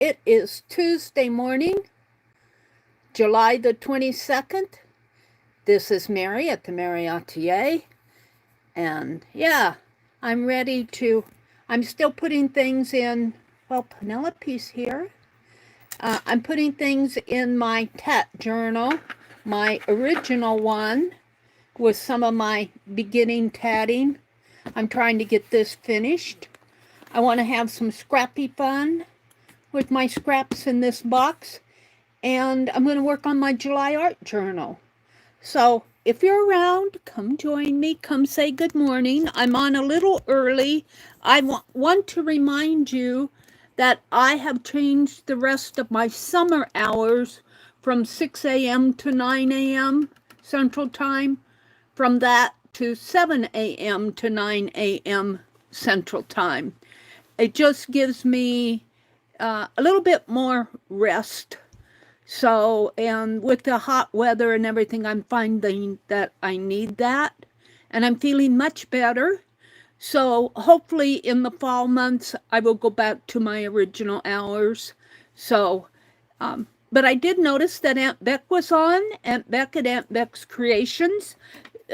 It is Tuesday morning, July the 22nd. This is Meri at the Meri Atelier. And yeah, I'm ready to, I'm still putting things in, well, Penelope's here. I'm putting things in my tat journal, my original one, with some of my beginning tatting. I'm trying to get this finished. I want to have some scrappy fun with my scraps in this box, and I'm going to work on my July art journal. So if you're around, come join me, come say good morning. I'm on a little early. I want to remind you that I have changed the rest of my summer hours from 6 a.m. to 9 a.m. Central Time, from that to 7 a.m. to 9 a.m. Central Time. It just gives me a little bit more rest. So, and with the hot weather and everything, I'm finding that I need that. And I'm feeling much better. So hopefully in the fall months, I will go back to my original hours. So, but I did notice that Aunt Beck was on, Aunt Beck at Aunt Beck's Creations.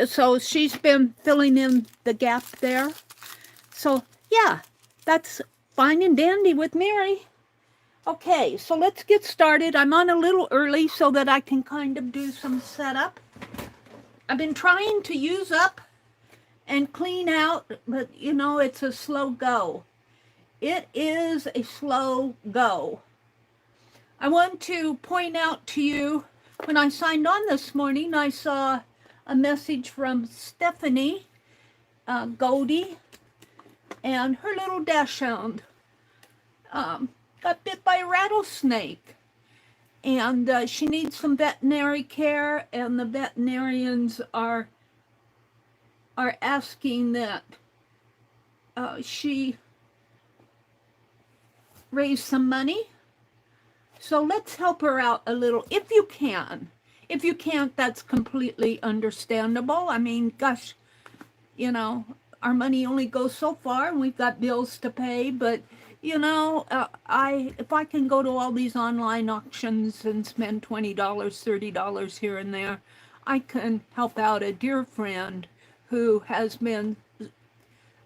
So she's been filling in the gap there. So yeah, that's fine and dandy with Meri. Okay, so let's get started. I'm on a little early so that I can kind of do some setup. I've been trying to use up and clean out, but you know, it's a slow go. It is a slow go. I want to point out to you, when I signed on this morning, I saw a message from Stephanie Goldie and her little dachshund. Got bit by a rattlesnake, and she needs some veterinary care, and the veterinarians are asking that she raise some money. So let's help her out a little if you can. If you can't, that's completely understandable. I mean, gosh, you know, our money only goes so far, and we've got bills to pay, but you know, if I can go to all these online auctions and spend $20, $30 here and there, I can help out a dear friend who has been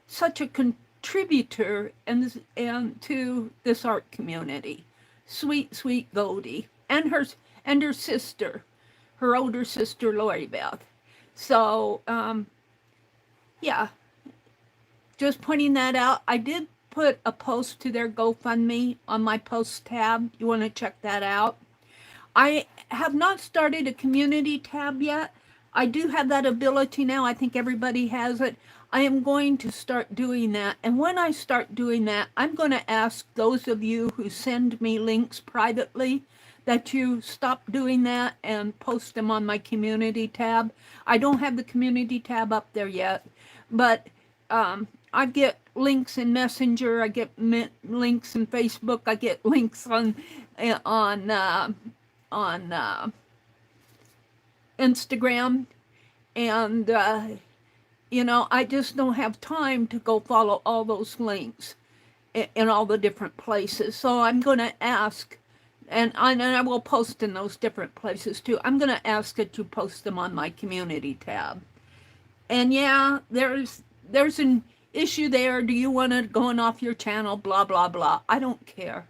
such a contributor and to this art community. Sweet, sweet Goldie, and her sister, her older sister Lori Beth. So yeah, just pointing that out. I did put a post to their GoFundMe on my post tab. You want to check that out. I have not started a community tab yet. I do have that ability now. I think everybody has it. I am going to start doing that. And when I start doing that, I'm going to ask those of you who send me links privately that you stop doing that and post them on my community tab. I don't have the community tab up there yet, but I get links in Messenger, I get links in Facebook, I get links on Instagram, and you know, I just don't have time to go follow all those links in all the different places. So I'm going to ask, and I will post in those different places too. I'm going to ask that you post them on my community tab. And yeah, there's an issue there. Do you want it going off your channel? Blah, blah, blah. I don't care.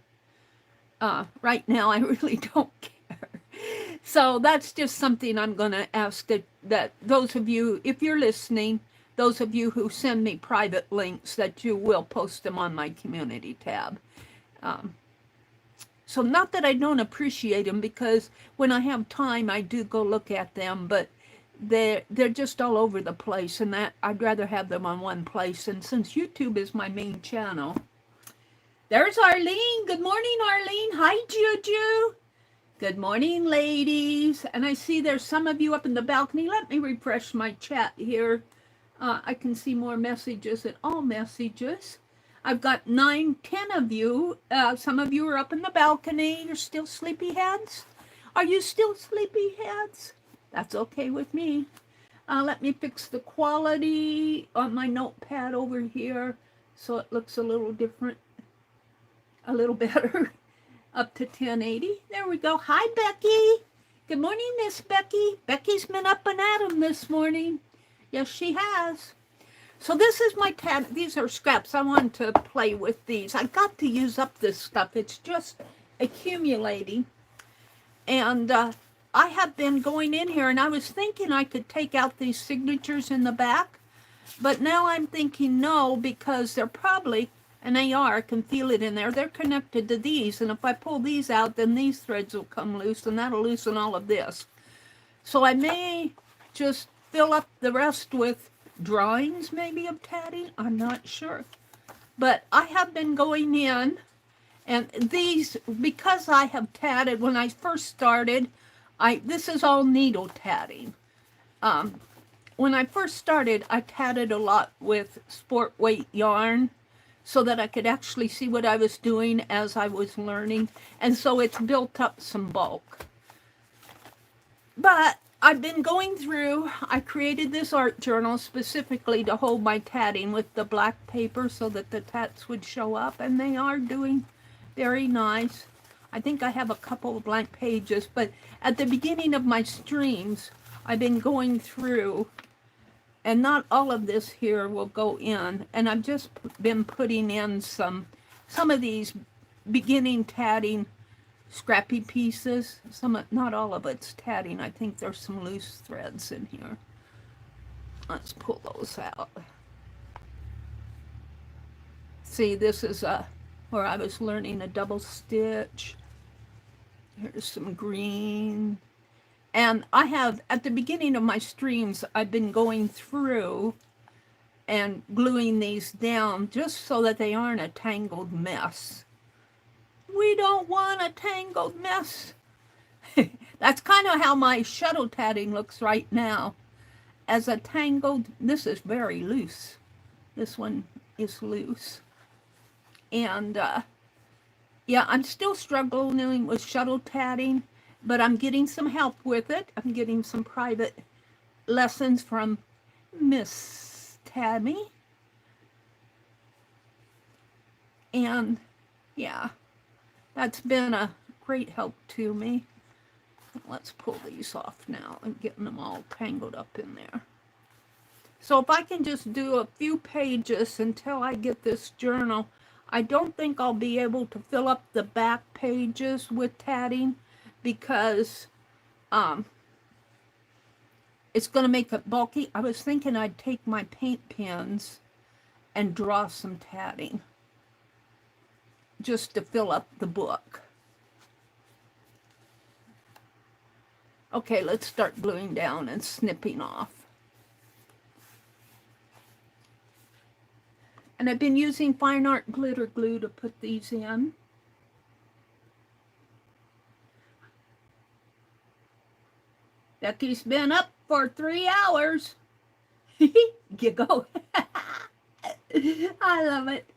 Right now, I really don't care. So that's just something I'm going to ask that those of you, if you're listening, those of you who send me private links, that you will post them on my community tab. So not that I don't appreciate them, because when I have time, I do go look at them, but they're just all over the place, and that I'd rather have them on one place. And since YouTube is my main channel, there's Arlene. Good morning, Arlene. Hi, Juju. Good morning, ladies. And I see there's some of you up in the balcony. Let me refresh my chat here. I can see more messages than all messages. I've got 9, 10 of you. Some of you are up in the balcony. You're still sleepyheads. Are you still sleepyheads? That's okay with me. Let me fix the quality on my notepad over here so it looks a little different, a little better. up to 1080. There we go. Hi, Becky. Good morning, Miss Becky. Becky's been up and at 'em this morning. Yes, she has. So this is my tab. These are scraps. I wanted to play with these. I got to use up this stuff. It's just accumulating. And I have been going in here, and I was thinking I could take out these signatures in the back. But now I'm thinking no, because they're probably, and they are, I can feel it in there, they're connected to these. And if I pull these out, then these threads will come loose, and that'll loosen all of this. So I may just fill up the rest with drawings, maybe, of tatting. I'm not sure. But I have been going in, and these, because I have tatted, when I first started, this is all needle tatting. When I first started, I tatted a lot with sport weight yarn so that I could actually see what I was doing as I was learning. And so it's built up some bulk. But I've been going through, I created this art journal specifically to hold my tatting with the black paper so that the tats would show up, and they are doing very nice. I think I have a couple of blank pages, but at the beginning of my streams, I've been going through, and not all of this here will go in, and I've just been putting in some of these beginning tatting scrappy pieces. Not all of it's tatting. I think there's some loose threads in here. Let's pull those out. See, this is where I was learning a double stitch. Here's some green. And I have, at the beginning of my streams, I've been going through and gluing these down just so that they aren't a tangled mess. We don't want a tangled mess. That's kind of how my shuttle tatting looks right now. As a tangled, this is very loose. This one is loose. And yeah, I'm still struggling with shuttle tatting, but I'm getting some help with it. I'm getting some private lessons from Miss Tammy. And yeah, that's been a great help to me. Let's pull these off now and getting them all tangled up in there. So if I can just do a few pages until I get this journal, I don't think I'll be able to fill up the back pages with tatting because it's going to make it bulky. I was thinking I'd take my paint pens and draw some tatting just to fill up the book. Okay, let's start gluing down and snipping off. And I've been using fine art glitter glue to put these in. Becky's been up for 3 hours. Giggle. I love it.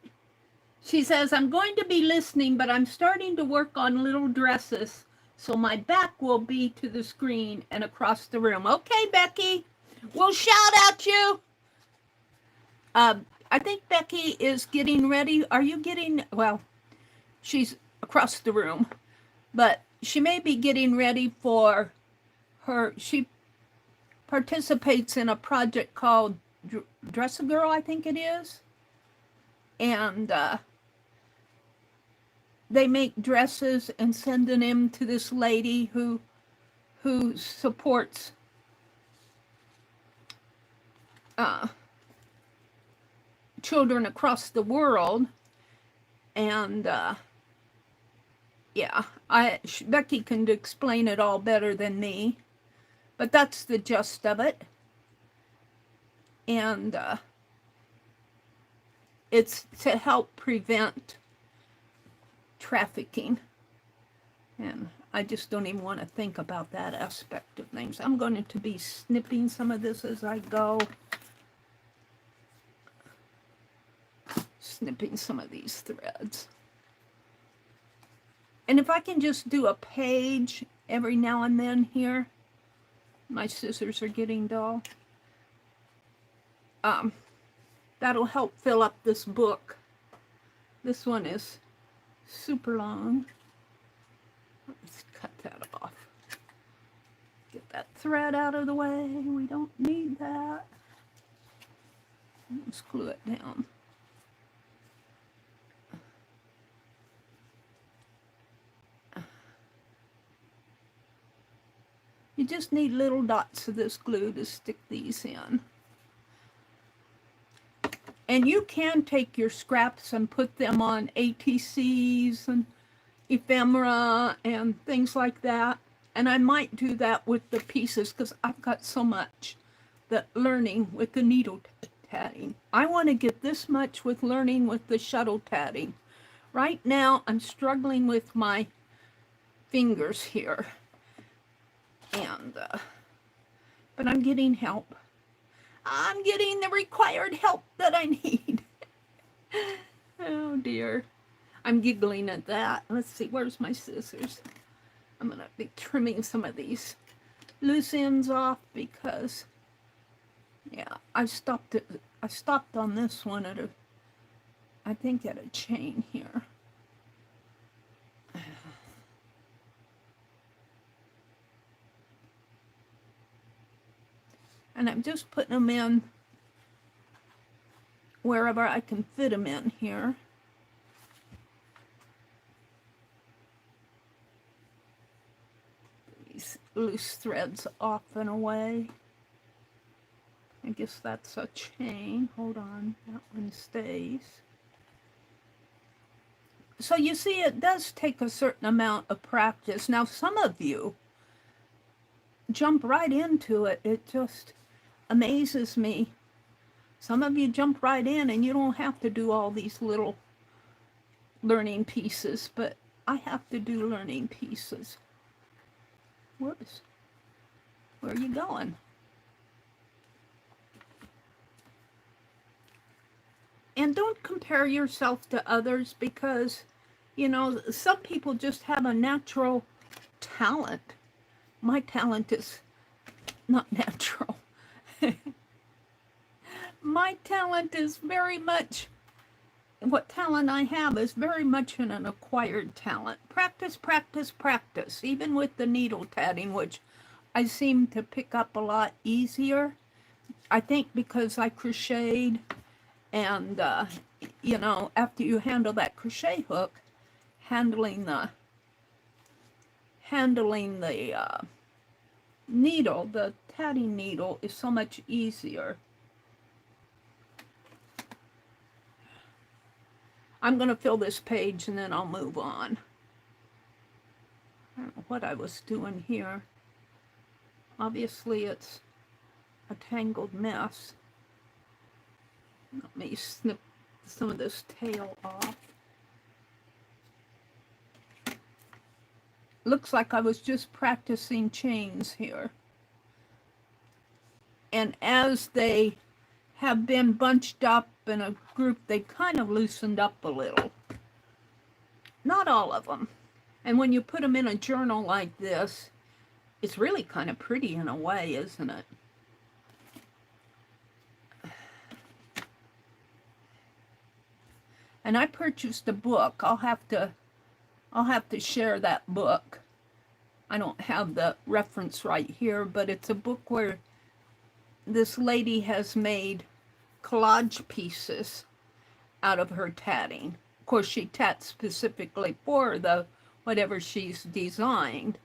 She says, I'm going to be listening, but I'm starting to work on little dresses, so my back will be to the screen and across the room. Okay, Becky, we'll shout at you. I think Becky is getting ready. Are you getting, well, she's across the room, but she may be getting ready for her, she participates in a project called Dress-A-Girl, I think it is. And they make dresses and send them to this lady who supports children across the world. And yeah, Becky can explain it all better than me, but that's the gist of it. And it's to help prevent trafficking. And I just don't even want to think about that aspect of things. I'm going to be snipping some of this as I go. Snipping some of these threads. And if I can just do a page every now and then here. My scissors are getting dull. That'll help fill up this book. This one is super long. thread out of the way. We don't need that. Let's glue it down. You just need little dots of this glue to stick these in. And you can take your scraps and put them on ATCs and ephemera and things like that. And I might do that with the pieces because I've got so much that learning with the needle tatting. I want to get this much with learning with the shuttle tatting. Right now, I'm struggling with my fingers here. And, but I'm getting help. I'm getting the required help that I need. Oh dear. I'm giggling at that. Let's see, where's my scissors? I'm gonna be trimming some of these loose ends off because, yeah, I stopped on this one at I think at a chain here. And I'm just putting them in wherever I can fit them in here. These loose threads off and away. I guess that's a chain. Hold on, that one stays. So you see, it does take a certain amount of practice. Now, some of you jump right into it. It just amazes me. Some of you jump right in and you don't have to do all these little learning pieces, but I have to do learning pieces. Whoops. Where are you going? And don't compare yourself to others because, you know, some people just have a natural talent. My talent is not natural. My talent is very much, what talent I have is very much an acquired talent. Practice, practice, practice. Even with the needle tatting, which I seem to pick up a lot easier. I think because I crocheted and, you know, after you handle that crochet hook, handling the needle, the tatting needle is so much easier. I'm going to fill this page and then I'll move on. I don't know what I was doing here. Obviously it's a tangled mess. Let me snip some of this tail off. Looks like I was just practicing chains here. And as they have been bunched up in a group, they kind of loosened up a little. Not all of them. And when you put them in a journal like this, it's really kind of pretty in a way, isn't it? And I purchased a book. I'll have to share that book. I don't have the reference right here, but it's a book where this lady has made collage pieces out of her tatting. Of course, she tats specifically for the whatever she's designed,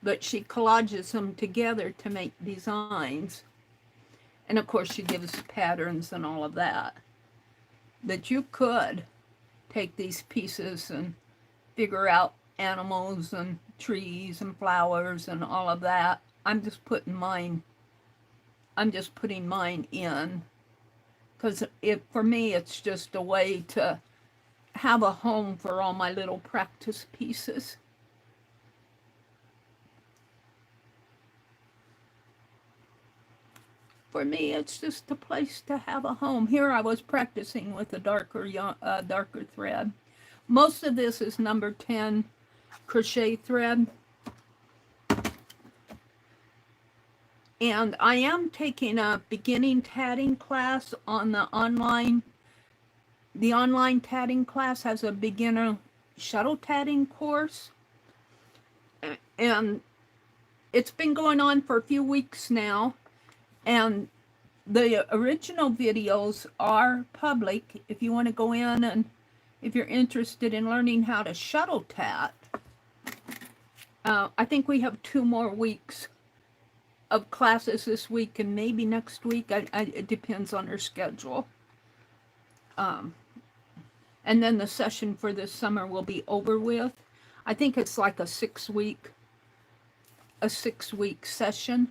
but she collages them together to make designs. And of course, she gives patterns and all of that. That you could take these pieces and figure out animals and trees and flowers and all of that. I'm just putting mine in because for me it's just a way to have a home for all my little practice pieces. For me, it's just a place to have a home. Here I was practicing with a darker thread. Most of this is number 10 crochet thread. And I am taking a beginning tatting class on the online. The online tatting class has a beginner shuttle tatting course. And it's been going on for a few weeks now, and the original videos are public. If you want to go in and if you're interested in learning how to shuttle tat, I think we have 2 more weeks of classes this week and maybe next week. It depends on her schedule. And then the session for this summer will be over with. I think it's like a 6-week session.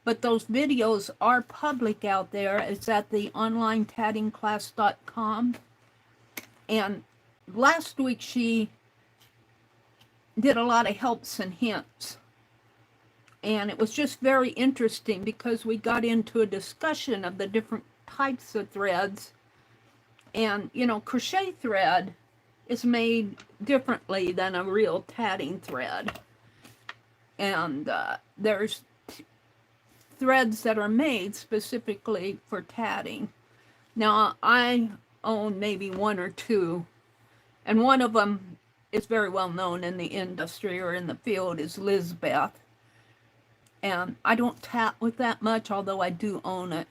But those videos are public out there. It's at the onlinetattingclass.com. And last week she did a lot of helps and hints. And it was just very interesting because we got into a discussion of the different types of threads. And, you know, crochet thread is made differently than a real tatting thread. And there's threads that are made specifically for tatting. Now, I own maybe 1 or 2, and one of them is very well known in the industry or in the field is Lizbeth. And I don't tat with that much, although I do own it.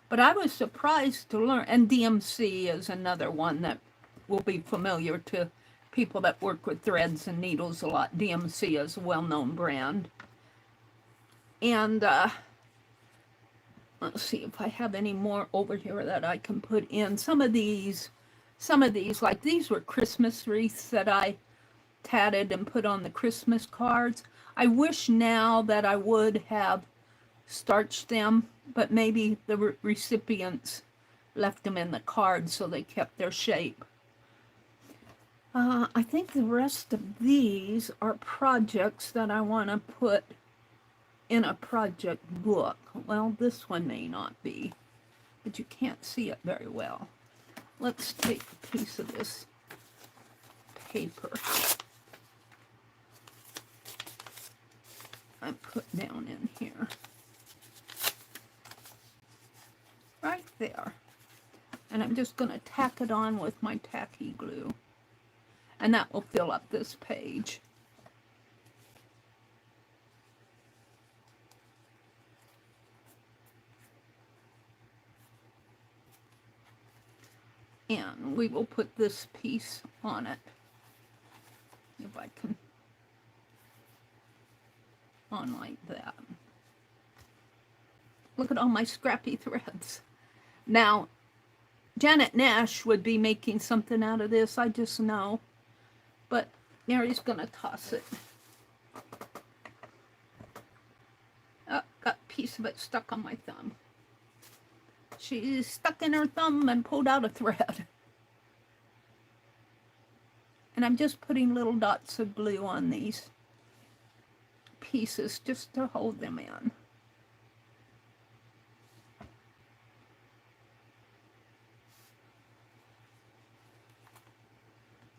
But I was surprised to learn, and DMC is another one that will be familiar to people that work with threads and needles a lot. DMC is a well-known brand. And let's see if I have any more over here that I can put in. Some of these, like these were Christmas wreaths that I tatted and put on the Christmas cards. I wish now that I would have starched them, but maybe the recipients left them in the cards so they kept their shape. I think the rest of these are projects that I want to put in a project book. Well, this one may not be, but you can't see it very well. Let's take a piece of this paper I put down in here. Right there. And I'm just going to tack it on with my tacky glue. And that will fill up this page. And we will put this piece on it. If I can. On like that. Look at all my scrappy threads. Now, Janet Nash would be making something out of this, I just know. But Meri's gonna toss it. Oh, got a piece of it stuck on my thumb. She stuck in her thumb and pulled out a thread. And I'm just putting little dots of glue on these pieces just to hold them in.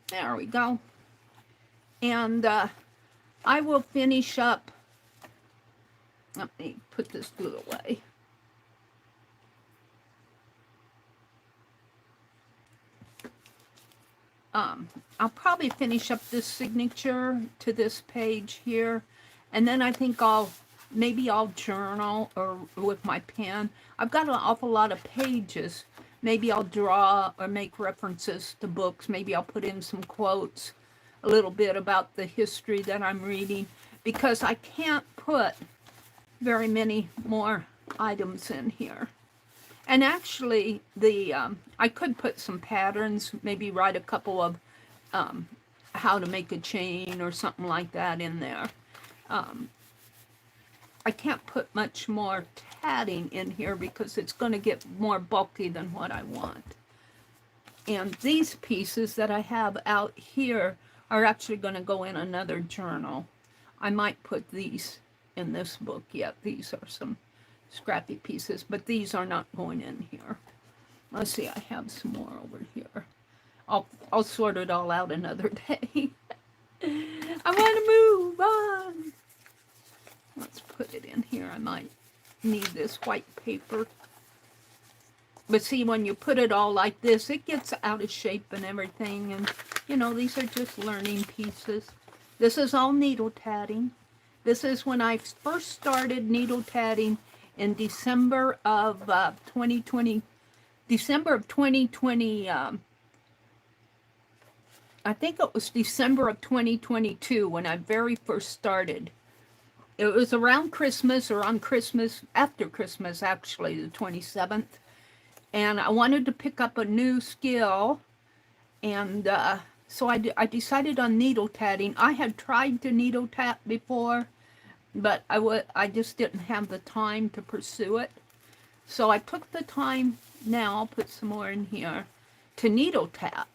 There we go. And I will finish up. Let me put this glue away. I'll probably finish up this signature to this page here, and then I think maybe I'll journal or with my pen. I've got an awful lot of pages. Maybe I'll draw or make references to books. Maybe I'll put in some quotes, a little bit about the history that I'm reading, because I can't put very many more items in here. And actually, I could put some patterns, maybe write a couple of how to make a chain or something like that in there. I can't put much more tatting in here because it's going to get more bulky than what I want. And these pieces that I have out here are actually going to go in another journal. I might put these in this book yet. These are some scrappy pieces, but these are not going in here. Let's see, I have some more over here. I'll sort it all out another day. I want to move on. Let's put it in here. I might need this white paper. But see, when you put it all like this, it gets out of shape and everything. And, you know, these are just learning pieces. This is all needle tatting. This is when I first started needle tatting in December of 2020. December of 2020, I think it was December of 2022 when I very first started. It was around Christmas, or on Christmas, after Christmas actually, the 27th. And I wanted to pick up a new skill, and so I decided on needle tatting. I had tried to needle tat before, but I just didn't have the time to pursue it. So I took the time, now I'll put some more in here, to needle tat.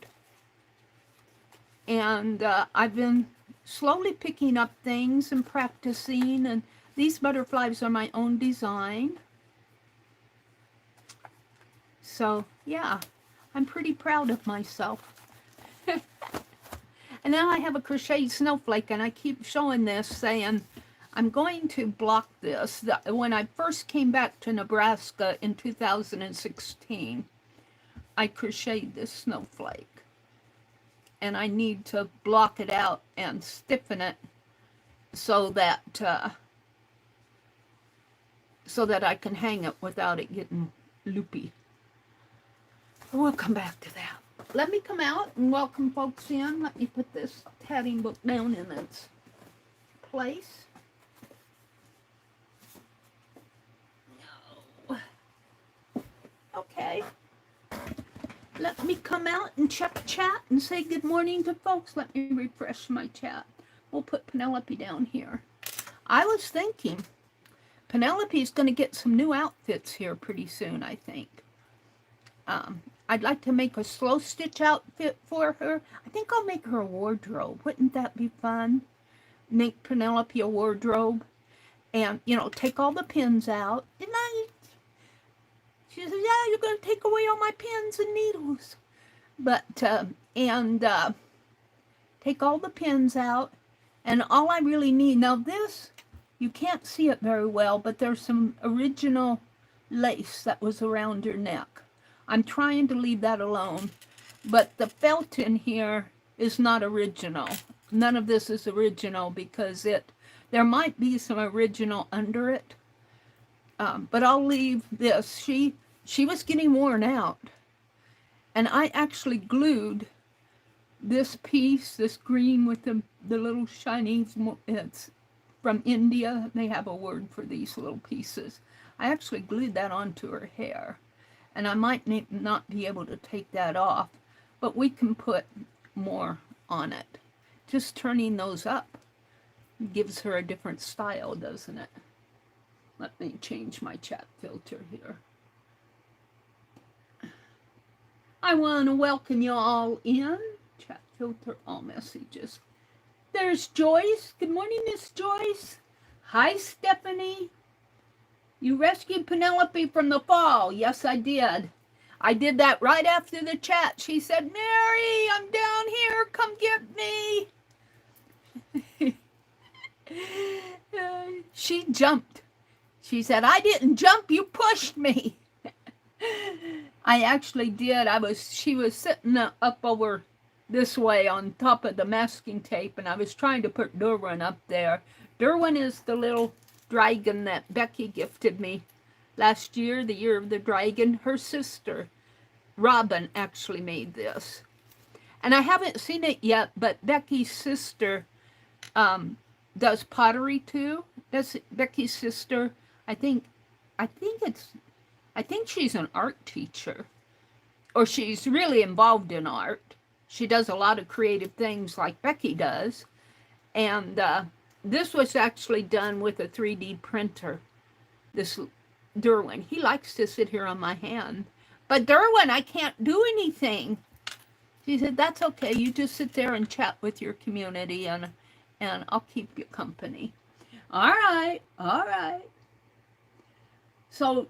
And I've been slowly picking up things and practicing, and these butterflies are my own design. So yeah, I'm pretty proud of myself. And now I have a crocheted snowflake, and I keep showing this, saying I'm going to block this. When I first came back to Nebraska in 2016, I crocheted this snowflake. And I need to block it out and stiffen it so that I can hang it without it getting loopy. We'll come back to that. Let me come out and welcome folks in. Let me put this tatting book down in its place. No. Okay. Let me come out and check chat and say good morning to folks. Let me refresh my chat. We'll put Penelope down here. I was thinking Penelope's going to get some new outfits here pretty soon, I think. I'd like to make a slow stitch outfit for her. I think I'll make her a wardrobe. Wouldn't that be fun? Make Penelope a wardrobe. And, you know, take all the pins out. And she says, yeah, you're going to take away all my pins and needles. But, take all the pins out. And all I really need, now this, you can't see it very well, but there's some original lace that was around her neck. I'm trying to leave that alone. But the felt in here is not original. None of this is original because there might be some original under it. But I'll leave this. She was getting worn out. And I actually glued this piece, this green with the little shiny, it's from India. They have a word for these little pieces. I actually glued that onto her hair. And I might not be able to take that off, but we can put more on it. Just turning those up gives her a different style, doesn't it? Let me change my chat filter here. I want to welcome you all in. Chat filter, all messages. There's Joyce. Good morning, Miss Joyce. Hi, Stephanie. You rescued Penelope from the fall. Yes, I did. I did that right after the chat. She said, Meri, I'm down here. Come get me. She jumped. She said, I didn't jump. You pushed me. I actually did. She was sitting up over this way on top of the masking tape, and I was trying to put Derwin up there. Derwin is the little dragon that Becky gifted me last year, the year of the dragon. Her sister, Robin, actually made this. And I haven't seen it yet, but Becky's sister does pottery too. Becky's sister, I think she's an art teacher, or she's really involved in art. She does a lot of creative things like Becky does. And this was actually done with a 3D printer. This Derwin, he likes to sit here on my hand. But Derwin, I can't do anything. She said, that's okay. You just sit there and chat with your community, and I'll keep you company. All right, all right. So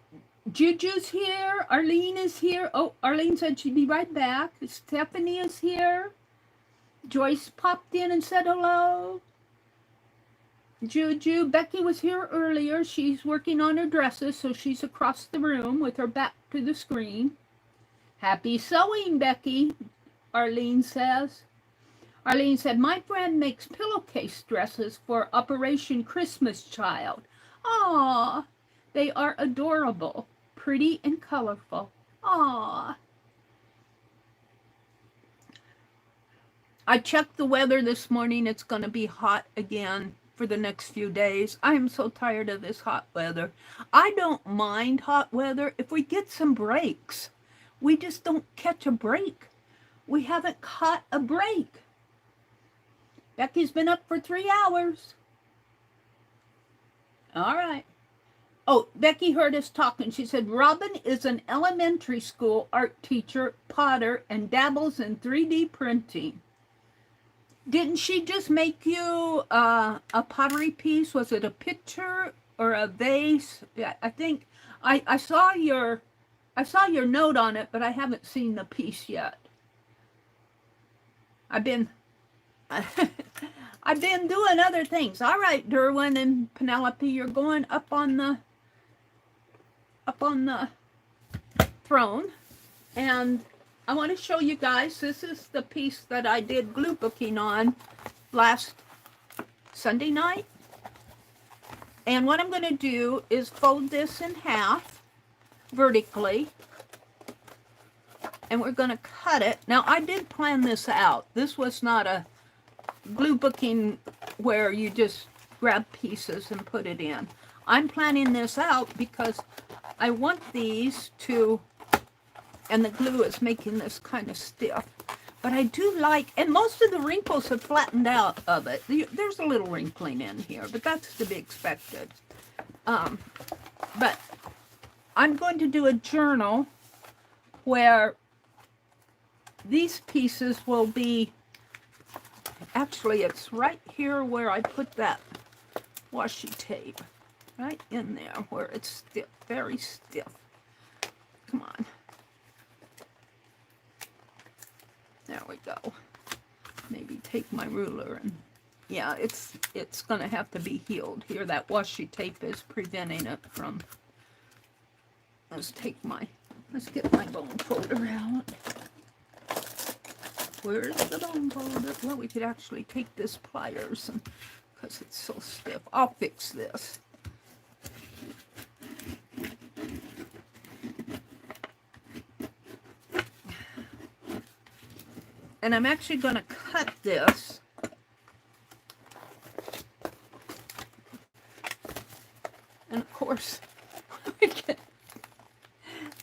Juju's here. Arlene is here. Oh, Arlene said she'd be right back. Stephanie is here. Joyce popped in and said hello. Juju, Becky was here earlier. She's working on her dresses, so she's across the room with her back to the screen. Happy sewing, Becky, Arlene says. Arlene said, my friend makes pillowcase dresses for Operation Christmas Child. Aww, they are adorable, pretty and colorful. Aww. I checked the weather this morning. It's going to be hot again for the next few days. I am so tired of this hot weather. I don't mind hot weather if we get some breaks. We just don't catch a break. We haven't caught a break. Becky's been up for 3 hours. All right. Oh, Becky heard us talking. She said, Robin is an elementary school art teacher, potter, and dabbles in 3D printing. Didn't she just make you a pottery piece? Was it a picture or a vase? Yeah, I think I saw your note on it, but I haven't seen the piece yet. I've been I've been doing other things. All right, Derwin and Penelope, you're going up on the throne, and I want to show you guys, this is the piece that I did glue booking on last Sunday night. And what I'm going to do is fold this in half vertically, and we're going to cut it. Now, I did plan this out. This was not a glue booking where you just grab pieces and put it in. I'm planning this out because I want these to, and the glue is making this kind of stiff. But I do like, and most of the wrinkles have flattened out of it. There's a little wrinkling in here, but that's to be expected. But I'm going to do a journal where these pieces will be, actually it's right here where I put that washi tape. Right in there where it's stiff, very stiff. Come on. There we go. Maybe take my ruler and, yeah, it's going to have to be healed here. That washi tape is preventing it from, let's get my bone folder out. Where's the bone folder? Well, we could actually take this pliers, and because it's so stiff. I'll fix this. And I'm actually going to cut this. And of course,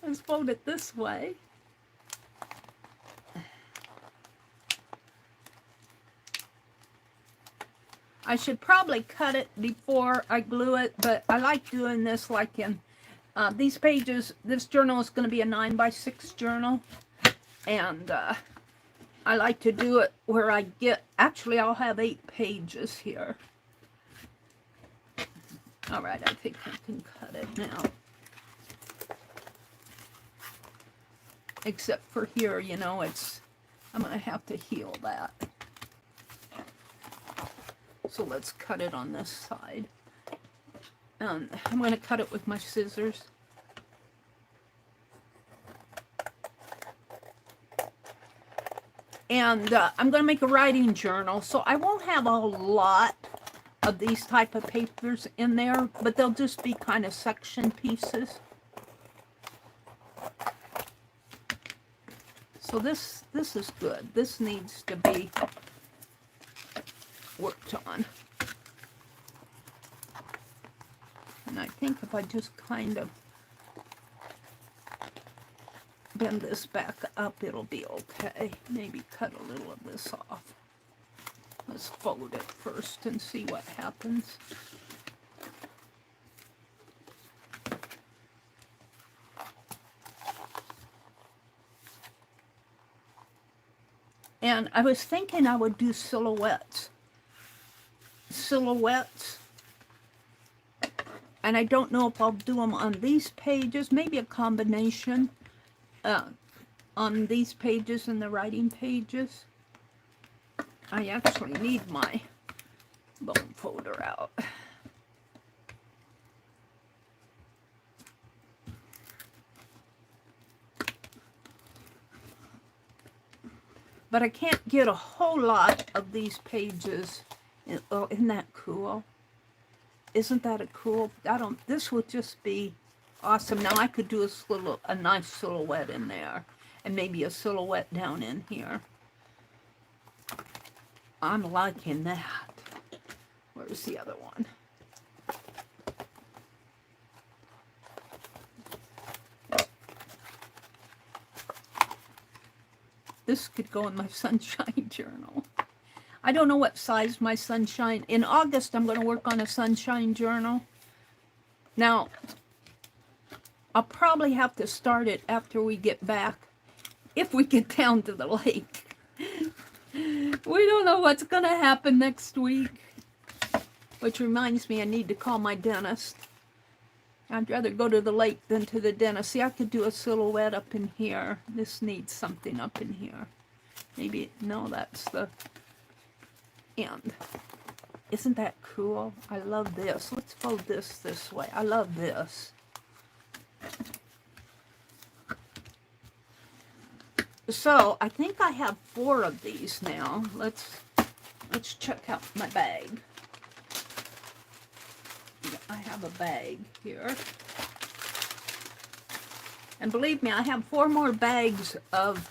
let's fold it this way. I should probably cut it before I glue it, but I like doing this like in these pages. This journal is going to be a 9x6 journal. And I like to do it where I get, actually I'll have 8 pages here. All right, I think I can cut it now. Except for here, you know, I'm going to have to heal that. So let's cut it on this side. I'm going to cut it with my scissors. And I'm going to make a writing journal, so I won't have a lot of these type of papers in there, but they'll just be kind of section pieces. So this is good. This needs to be worked on. And I think if I just kind of bend this back up, it'll be okay. Maybe cut a little of this off. Let's fold it first and see what happens. And I was thinking I would do silhouettes. And I don't know if I'll do them on these pages, maybe a combination on these pages and the writing pages. I actually need my bone folder out. But I can't get a whole lot of these pages. Oh, isn't that cool? Isn't that a cool? This would just be awesome. Now I could do a nice silhouette in there, and maybe a silhouette down in here. I'm liking that. Where's the other one? This could go in my sunshine journal. I don't know what size my sunshine. In August, I'm going to work on a sunshine journal. Now, I'll probably have to start it after we get back, if we get down to the lake. We don't know what's going to happen next week. Which reminds me, I need to call my dentist. I'd rather go to the lake than to the dentist. See, I could do a silhouette up in here. This needs something up in here. Maybe, no, that's the end. Isn't that cool? I love this. Let's fold this way. I love this. So, I think I have 4 of these now. Let's check out my bag. I have a bag here. And believe me, I have 4 more bags of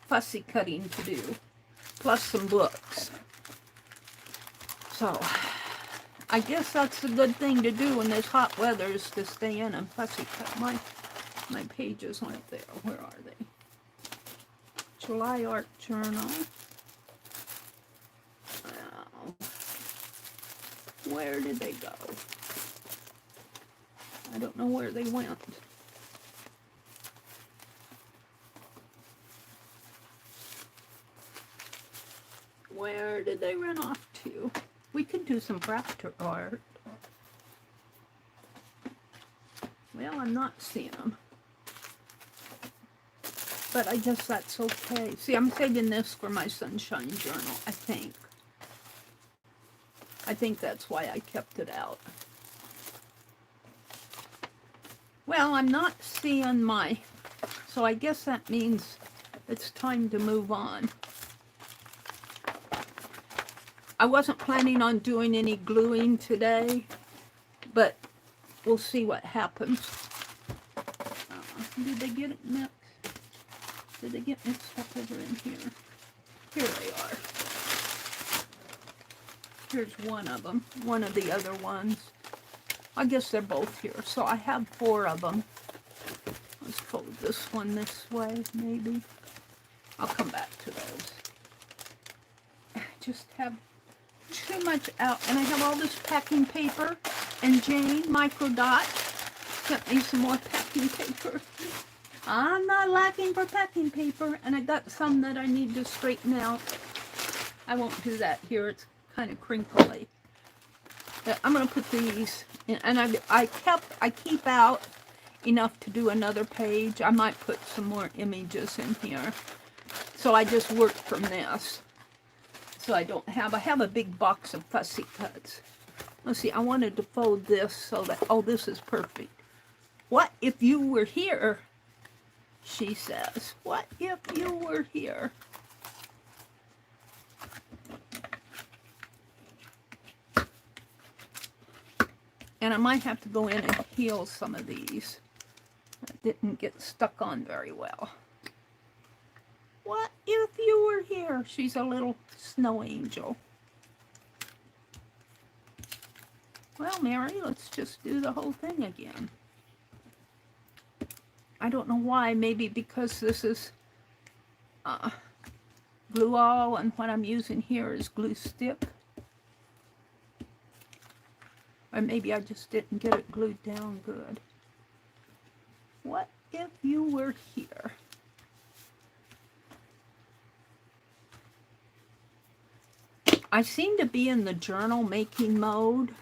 fussy cutting to do, plus some books. So, I guess that's a good thing to do when there's hot weather, is to stay in and fussy cut. My pages aren't there. Where are they? July Art Journal. Oh. Where did they go? I don't know where they went. Where did they run off to? We could do some craft art. Well, I'm not seeing them. But I guess that's okay. See, I'm saving this for my sunshine journal, I think. I think that's why I kept it out. Well, I'm not seeing my... So I guess that means it's time to move on. I wasn't planning on doing any gluing today, but we'll see what happens. Did they get it mixed? Did they get mixed up over in here? Here they are. Here's one of them. One of the other ones. I guess they're both here. So I have 4 of them. Let's fold this one this way, maybe. I'll come back to those. I just have too much out. And I have all this packing paper. And Jane, Micro Dot, sent me some more packing paper. I'm not lacking for packing paper. And I got some that I need to straighten out. I won't do that here. It's kind of crinkly. But I'm going to put these in. And I keep out enough to do another page. I might put some more images in here. So I just work from this. So I have a big box of fussy cuts. Let's see, I wanted to fold this so that, oh, this is perfect. What if you were here? She says, what if you were here? And I might have to go in and heal some of these. That didn't get stuck on very well. What if you were here? She's a little snow angel. Well, Mary, let's just do the whole thing again. I don't know why. Maybe because this is glue all and what I'm using here is glue stick. Or maybe I just didn't get it glued down good. What if you were here? I seem to be in the journal making mode.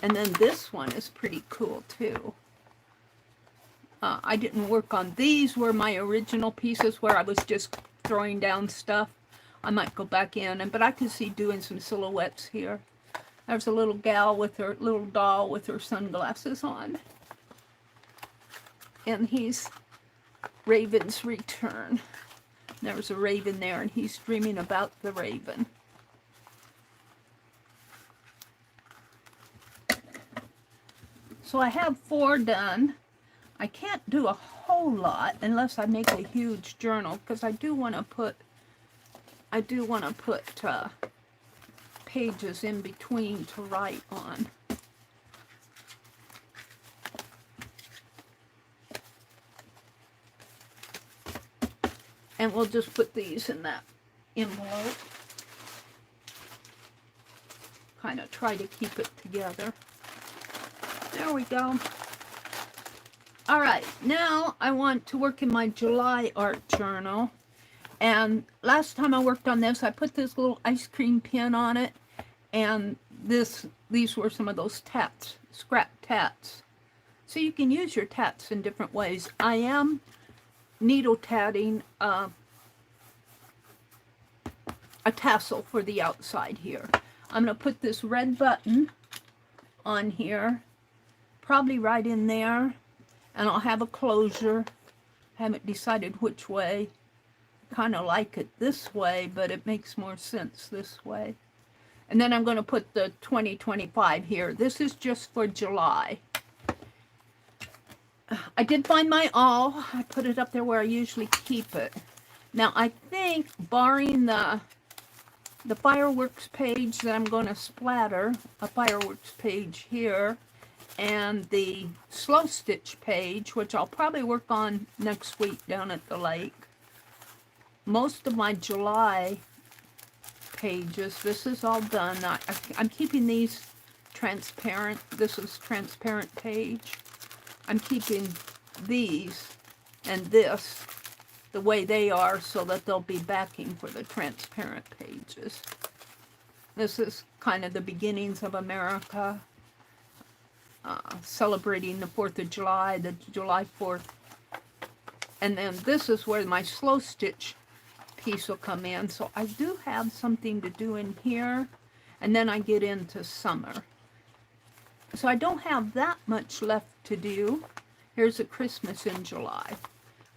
And then this one is pretty cool too. I didn't work on these were my original pieces where I was just throwing down stuff. I might go back in, but I could see doing some silhouettes here. There's a little gal with her little doll with her sunglasses on. And he's Raven's Return. There's a raven there, and he's dreaming about the raven. So I have 4 done. I can't do a whole lot unless I make a huge journal, because I do want to put pages in between to write on. And we'll just put these in that envelope. Kind of try to keep it together. There we go. All right, now I want to work in my July art journal. And last time I worked on this, I put this little ice cream pin on it. And these were some of those tats, scrap tats. So you can use your tats in different ways. I am needle tatting a tassel for the outside here. I'm going to put this red button on here, probably right in there, and I'll have a closure. Haven't decided which way. Kind of like it this way, but it makes more sense this way. And then I'm going to put the 2025 here. This is just for July. I did find my awl. I put it up there where I usually keep it. Now I think, barring the fireworks page that I'm going to splatter, a fireworks page here, and the slow stitch page, which I'll probably work on next week down at the lake. Most of my July pages, this is all done. I'm keeping these transparent. This is transparent page. I'm keeping these and this the way they are so that they'll be backing for the transparent pages. This is kind of the beginnings of America, celebrating the 4th of July, the July 4th. And then this is where my slow stitch piece will come in. So I do have something to do in here, and then I get into summer. So I don't have that much left to do. Here's a Christmas in July.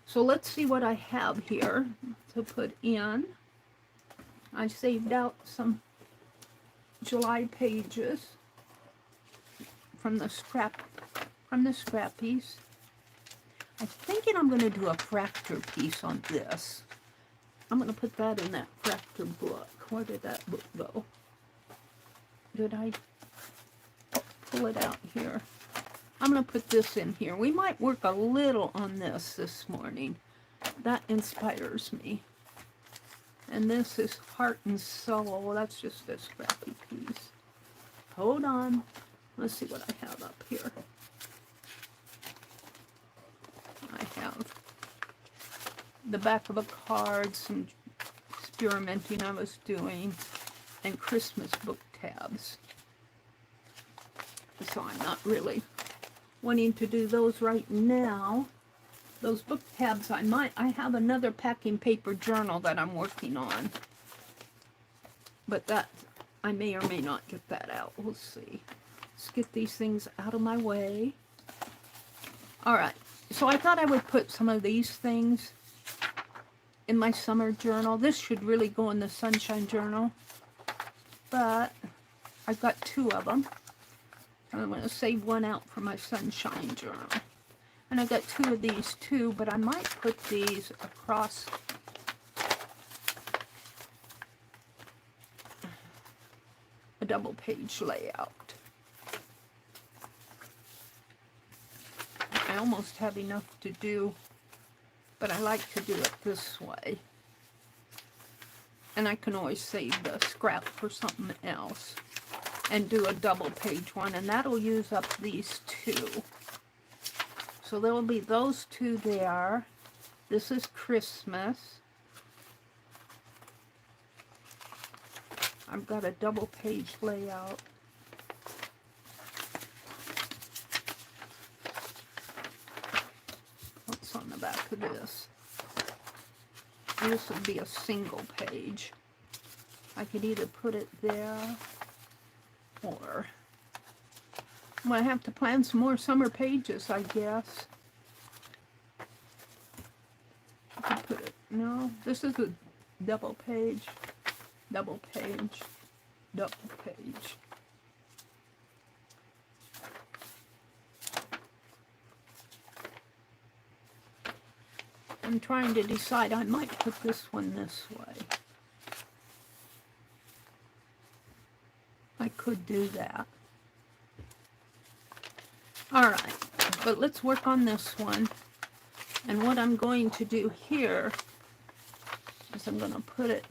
So let's see what I have here to put in. I saved out some July pages from the scrappies. I'm thinking I'm going to do a fracture piece on this. I'm going to put that in that fracture book. Where did that book go? Did I pull it out here? I'm going to put this in here. We might work a little on this morning. That inspires me. And this is Heart and Soul. That's just a scrappy piece. Hold on. Let's see what I have up here. I have the back of a card, some experimenting I was doing, and Christmas book tabs. So I'm not really wanting to do those right now. Those book tabs, I have another packing paper journal that I'm working on. But that, I may or may not get that out. We'll see. Let's get these things out of my way. Alright, so I thought I would put some of these things in my summer journal. This should really go in the sunshine journal. But I've got 2 of them. I'm going to save one out for my sunshine journal. And I got 2 of these too, but I might put these across a double page layout. I almost have enough to do, but I like to do it this way. And I can always save the scrap for something else and do a double page one, and that'll use up these 2. So there will be those 2 there. This is Christmas. I've got a double page layout. What's on the back of this? This would be a single page. I could either put it there, or I'm going to have to plan some more summer pages, I guess. I could put it No, this is a double page, double page, double page. I'm trying to decide. I might put this one this way. I could do that. All right, but let's work on this one. And what I'm going to do here is I'm going to put it,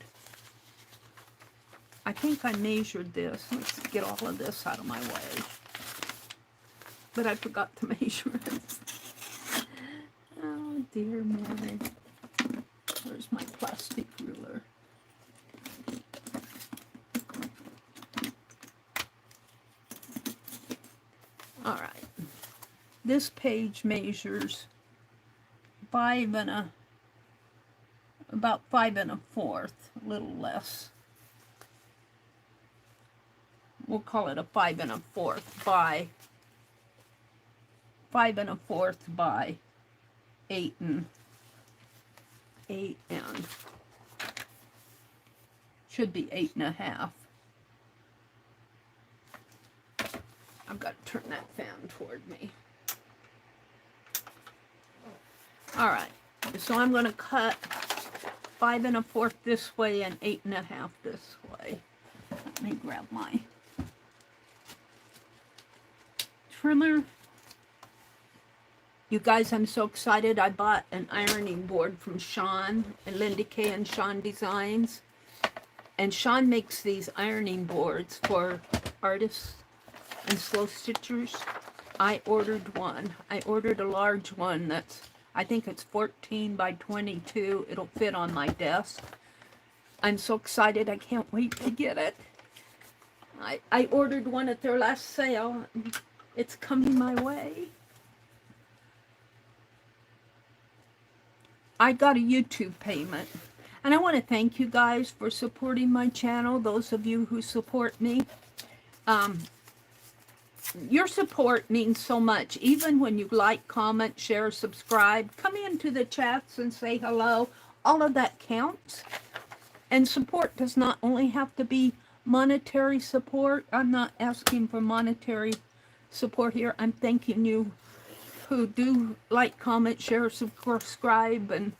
I think I measured this. Let's get all of this out of my way. But I forgot to measure it. Oh, dear Mary. Where's my plastic ruler? All right. This page measures about 5 1/4, a little less. We'll call it a 5 1/4 by 5 1/4 by 8 and should be 8 1/2. I've got to turn that fan toward me. All right, so I'm going to cut 5 1/4 this way and 8 1/2 this way. Let me grab my trimmer. You guys, I'm so excited. I bought an ironing board from Sean and Linda Kay and Sean Designs. And Sean makes these ironing boards for artists and slow stitchers. I ordered one. I ordered a large one that's, I think it's 14 by 22. It'll fit on my desk. I'm so excited. I can't wait to get it. I ordered one at their last sale. It's coming my way. I got a YouTube payment. And I want to thank you guys for supporting my channel, those of you who support me. Your support means so much. Even when you like, comment, share, subscribe, come into the chats and say hello. All of that counts. And support does not only have to be monetary support. I'm not asking for monetary support here. I'm thanking you who do like, comment, share, subscribe, and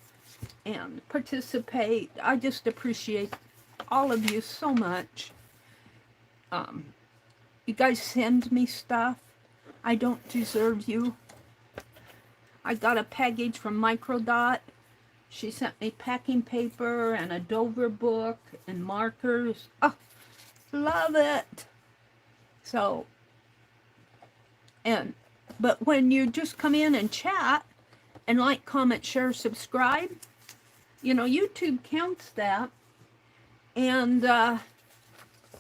participate. I just appreciate all of you so much. You guys send me stuff. I don't deserve you. I got a package from Microdot. She sent me packing paper and a Dover book and markers. Oh, love it. So, but when you just come in and chat and like, comment, share, subscribe, you know, YouTube counts that, and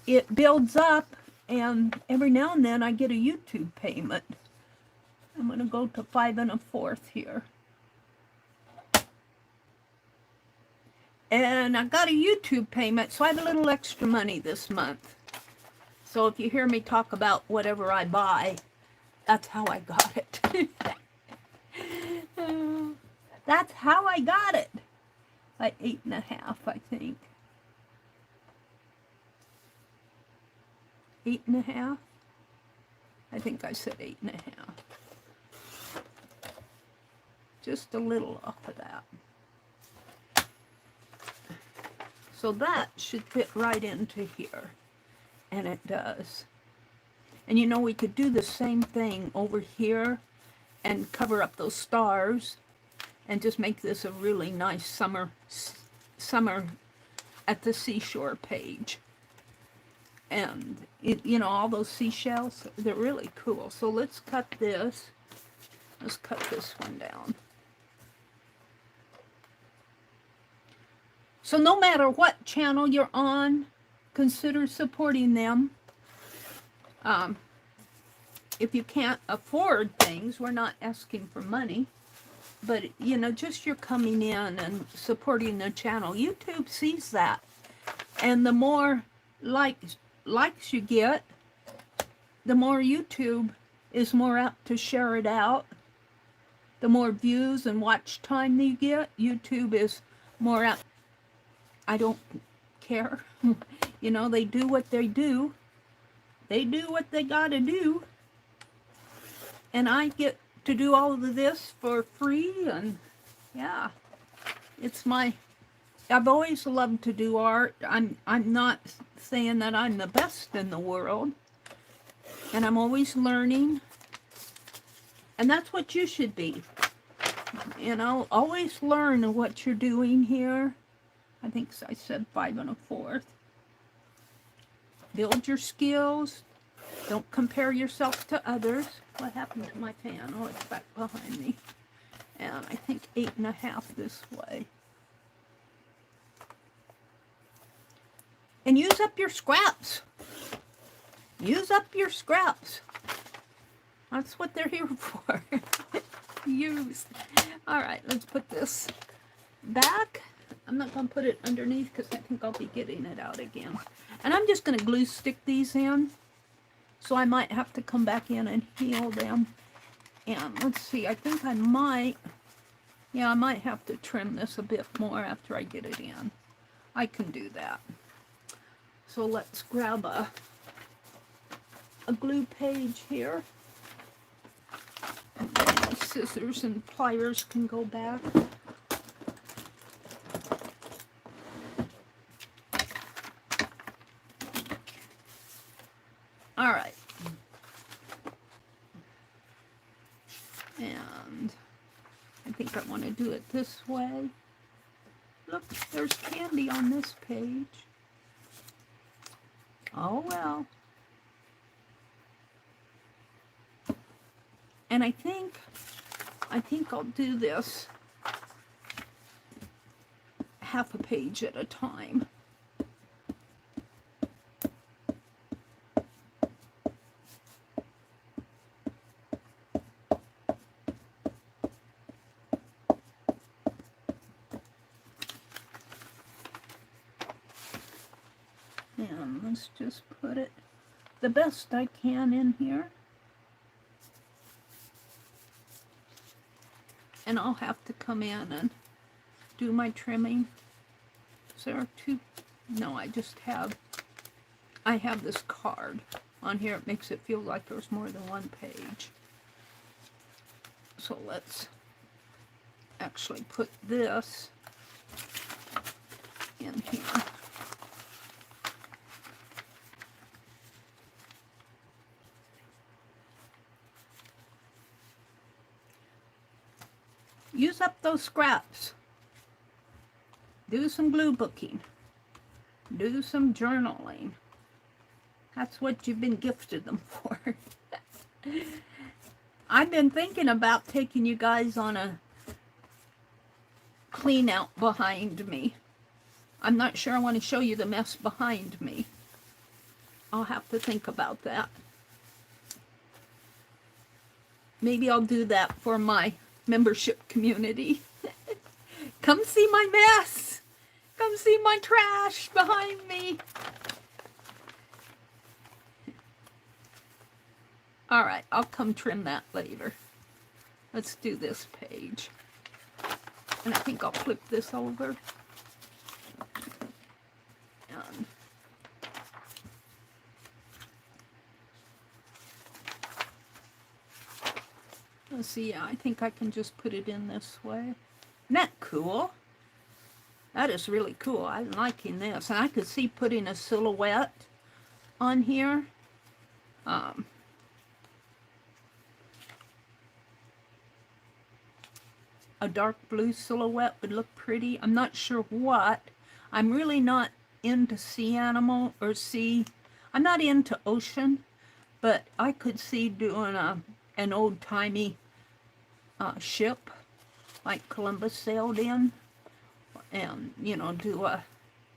it builds up, and every now and then I get a YouTube payment. I'm going to go to 5 1/4 here. And I got a YouTube payment, so I have a little extra money this month. So if you hear me talk about whatever I buy, that's how I got it. That's how I got it. Like 8 1/2, I think. 8 1/2. I think I said 8 1/2. Just a little off of that. So that should fit right into here. And it does. And you know, we could do the same thing over here and cover up those stars and just make this a really nice summer at the seashore page. And it, you know, all those seashells, they're really cool. So let's cut this. Let's cut this one down. So no matter what channel you're on, consider supporting them. If you can't afford things, we're not asking for money. But, you know, just you're coming in and supporting the channel. YouTube sees that. And the more likes you get, the more YouTube is more apt to share it out. The more views and watch time you get, YouTube is more out. I don't care. You know, they do what they do. They do what they gotta do. And I get to do all of this for free, and yeah, it's my, I've always loved to do art. I'm not saying that I'm the best in the world, and I'm always learning, and that's what you should be. You know, always learn what you're doing here. I think I said 5 1/4. Build your skills. Don't compare yourself to others. What happened to my fan? Oh, it's back behind me. And I think 8 1/2 this way. And use up your scraps. Use up your scraps. That's what they're here for. Use. All right, let's put this back. I'm not going to put it underneath because I think I'll be getting it out again. And I'm just going to glue stick these in. So I might have to come back in and heal them. And let's see, I think I might, yeah, I might have to trim this a bit more after I get it in. I can do that. So let's grab a glue page here. And then my scissors and pliers can go back. All right. And I think I want to do it this way. Look, there's candy on this page. Oh well. And I think I'll do this half a page at a time. And let's just put it the best I can in here. And I'll have to come in and do my trimming. Is there two? No, I have this card on here. It makes it feel like there's more than one page. So let's actually put this in here. Use up those scraps. Do some glue booking. Do some journaling. That's what you've been gifted them for. I've been thinking about taking you guys on a clean out behind me. I'm not sure I want to show you the mess behind me. I'll have to think about that. Maybe I'll do that for my membership community. Come see my mess. Come see my trash behind me. All right, I'll come trim that later. Let's do this page. And I think I'll flip this over. And let's see, yeah, I think I can just put it in this way. Isn't that cool? That is really cool. I'm liking this. And I could see putting a silhouette on here. A dark blue silhouette would look pretty. I'm not sure what. I'm really not into sea animal or sea. I'm not into ocean, but I could see doing an old-timey ship like Columbus sailed in, and, you know, do a,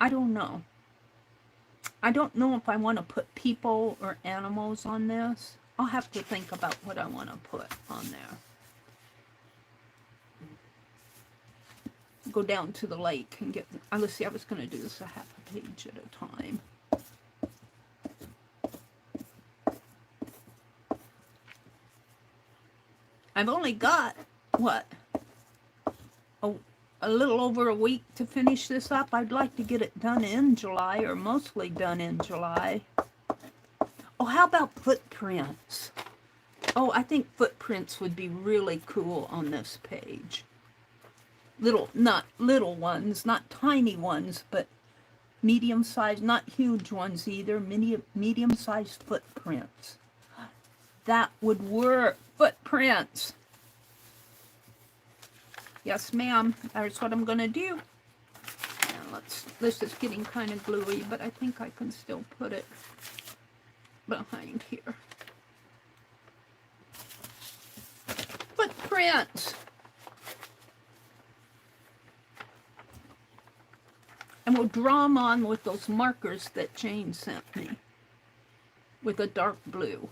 I don't know. I don't know if I want to put people or animals on this. I'll have to think about what I want to put on there. Go down to the lake and get, let's see, I was going to do this a half a page at a time. I've only got, what, a little over a week to finish this up. I'd like to get it done in July, or mostly done in July. Oh, how about footprints? Oh, I think footprints would be really cool on this page. Not little ones, not tiny ones, but medium-sized, not huge ones either, medium-sized footprints. That would work. Footprints. Yes, ma'am. That's what I'm going to do. And this is getting kind of gluey, but I think I can still put it behind here. Footprints. And we'll draw them on with those markers that Jane sent me with a dark blue.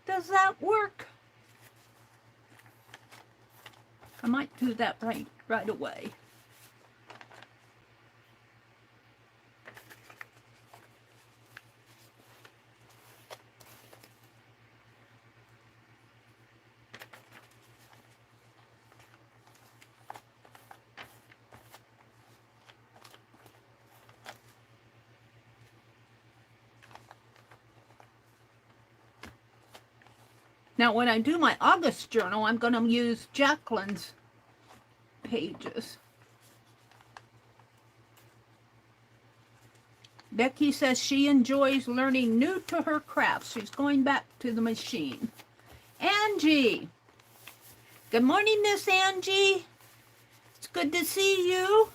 Does that work? I might do that right away. Now, when I do my August journal, I'm going to use Jacqueline's pages. Becky says she enjoys learning new to her craft. She's going back to the machine. Angie. Good morning, Miss Angie. It's good to see you.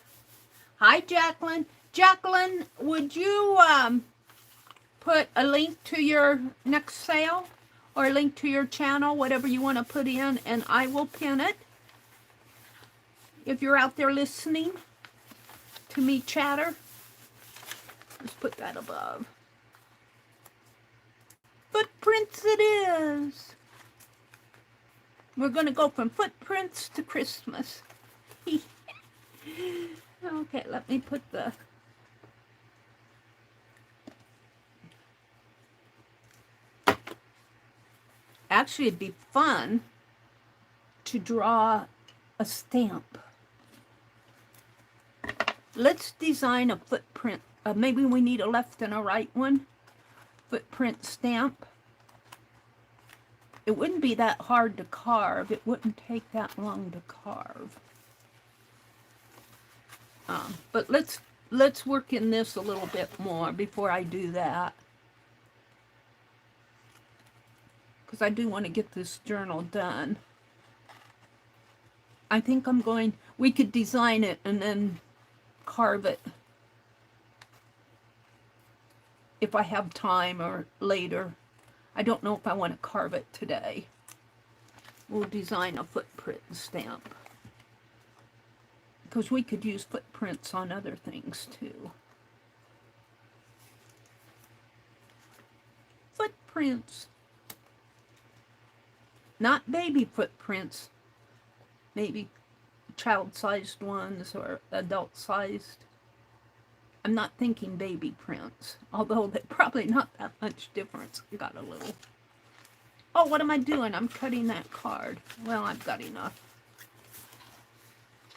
Hi, Jacqueline. Jacqueline, would you put a link to your next sale? Or a link to your channel, whatever you want to put in, and I will pin it. If you're out there listening to me chatter, let's put that above. Footprints it is. We're going to go from footprints to Christmas. Okay, let me put the... Actually, it'd be fun to draw a stamp. Let's design a footprint. Maybe we need a left and a right one. Footprint stamp. It wouldn't be that hard to carve. It wouldn't take that long to carve. But let's work in this a little bit more before I do that. Because I do want to get this journal done. I think we could design it and then carve it if I have time or later. I don't know if I want to carve it today. We'll design a footprint stamp. Because we could use footprints on other things too. Footprints. Not baby footprints, maybe child-sized ones or adult-sized. I'm not thinking baby prints, although they're probably not that much difference. Got a little. Oh, what am I doing? I'm cutting that card. Well, I've got enough.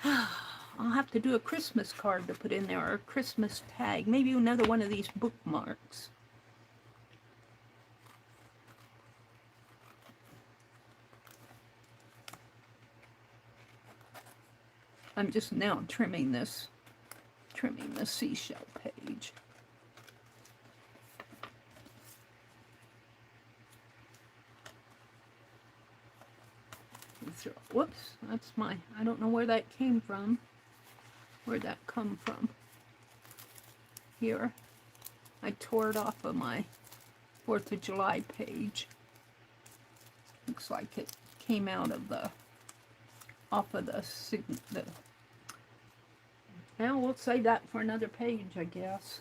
I'll have to do a Christmas card to put in there, or a Christmas tag. Maybe another one of these bookmarks. I'm just now trimming the seashell page. Whoops, that's I don't know where that came from. Where'd that come from? Here. I tore it off of my 4th of July page. Looks like it came out of the Now we'll save that for another page, I guess.